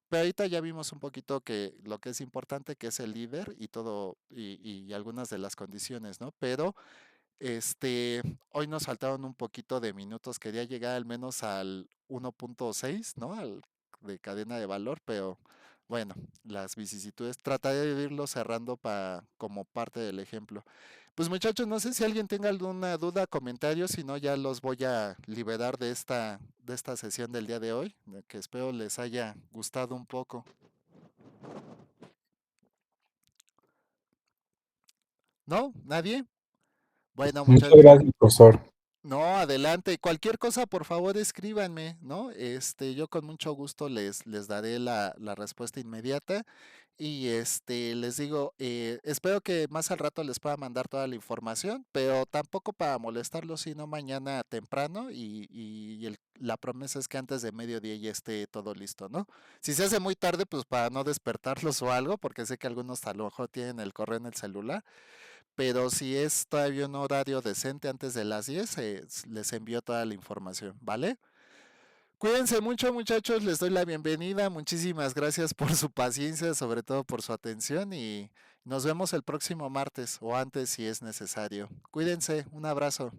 Speaker 1: pero ahorita ya vimos un poquito que lo que es importante, que es el líder y todo, y algunas de las condiciones, ¿no? Pero este, hoy nos faltaron un poquito de minutos, quería llegar al menos al 1.6, ¿no? De cadena de valor, pero bueno, las vicisitudes, trataré de irlo cerrando como parte del ejemplo. Pues muchachos, no sé si alguien tenga alguna duda, comentario, si no ya los voy a liberar de esta sesión del día de hoy, que espero les haya gustado un poco. ¿No? ¿Nadie? Bueno,
Speaker 2: Muchas
Speaker 1: muchachos.
Speaker 2: gracias, profesor.
Speaker 1: No, adelante. Cualquier cosa, por favor, escríbanme, ¿no? Yo con mucho gusto les daré la respuesta inmediata. Y les digo, espero que más al rato les pueda mandar toda la información, pero tampoco para molestarlos, sino mañana temprano. La promesa es que antes de mediodía ya esté todo listo, ¿no? Si se hace muy tarde, pues para no despertarlos o algo, porque sé que algunos a lo mejor tienen el correo en el celular, pero si es todavía un horario decente antes de las 10, les envío toda la información, ¿vale? Cuídense mucho, muchachos, les doy la bienvenida. Muchísimas gracias por su paciencia, sobre todo por su atención, y nos vemos el próximo martes o antes si es necesario. Cuídense, un abrazo.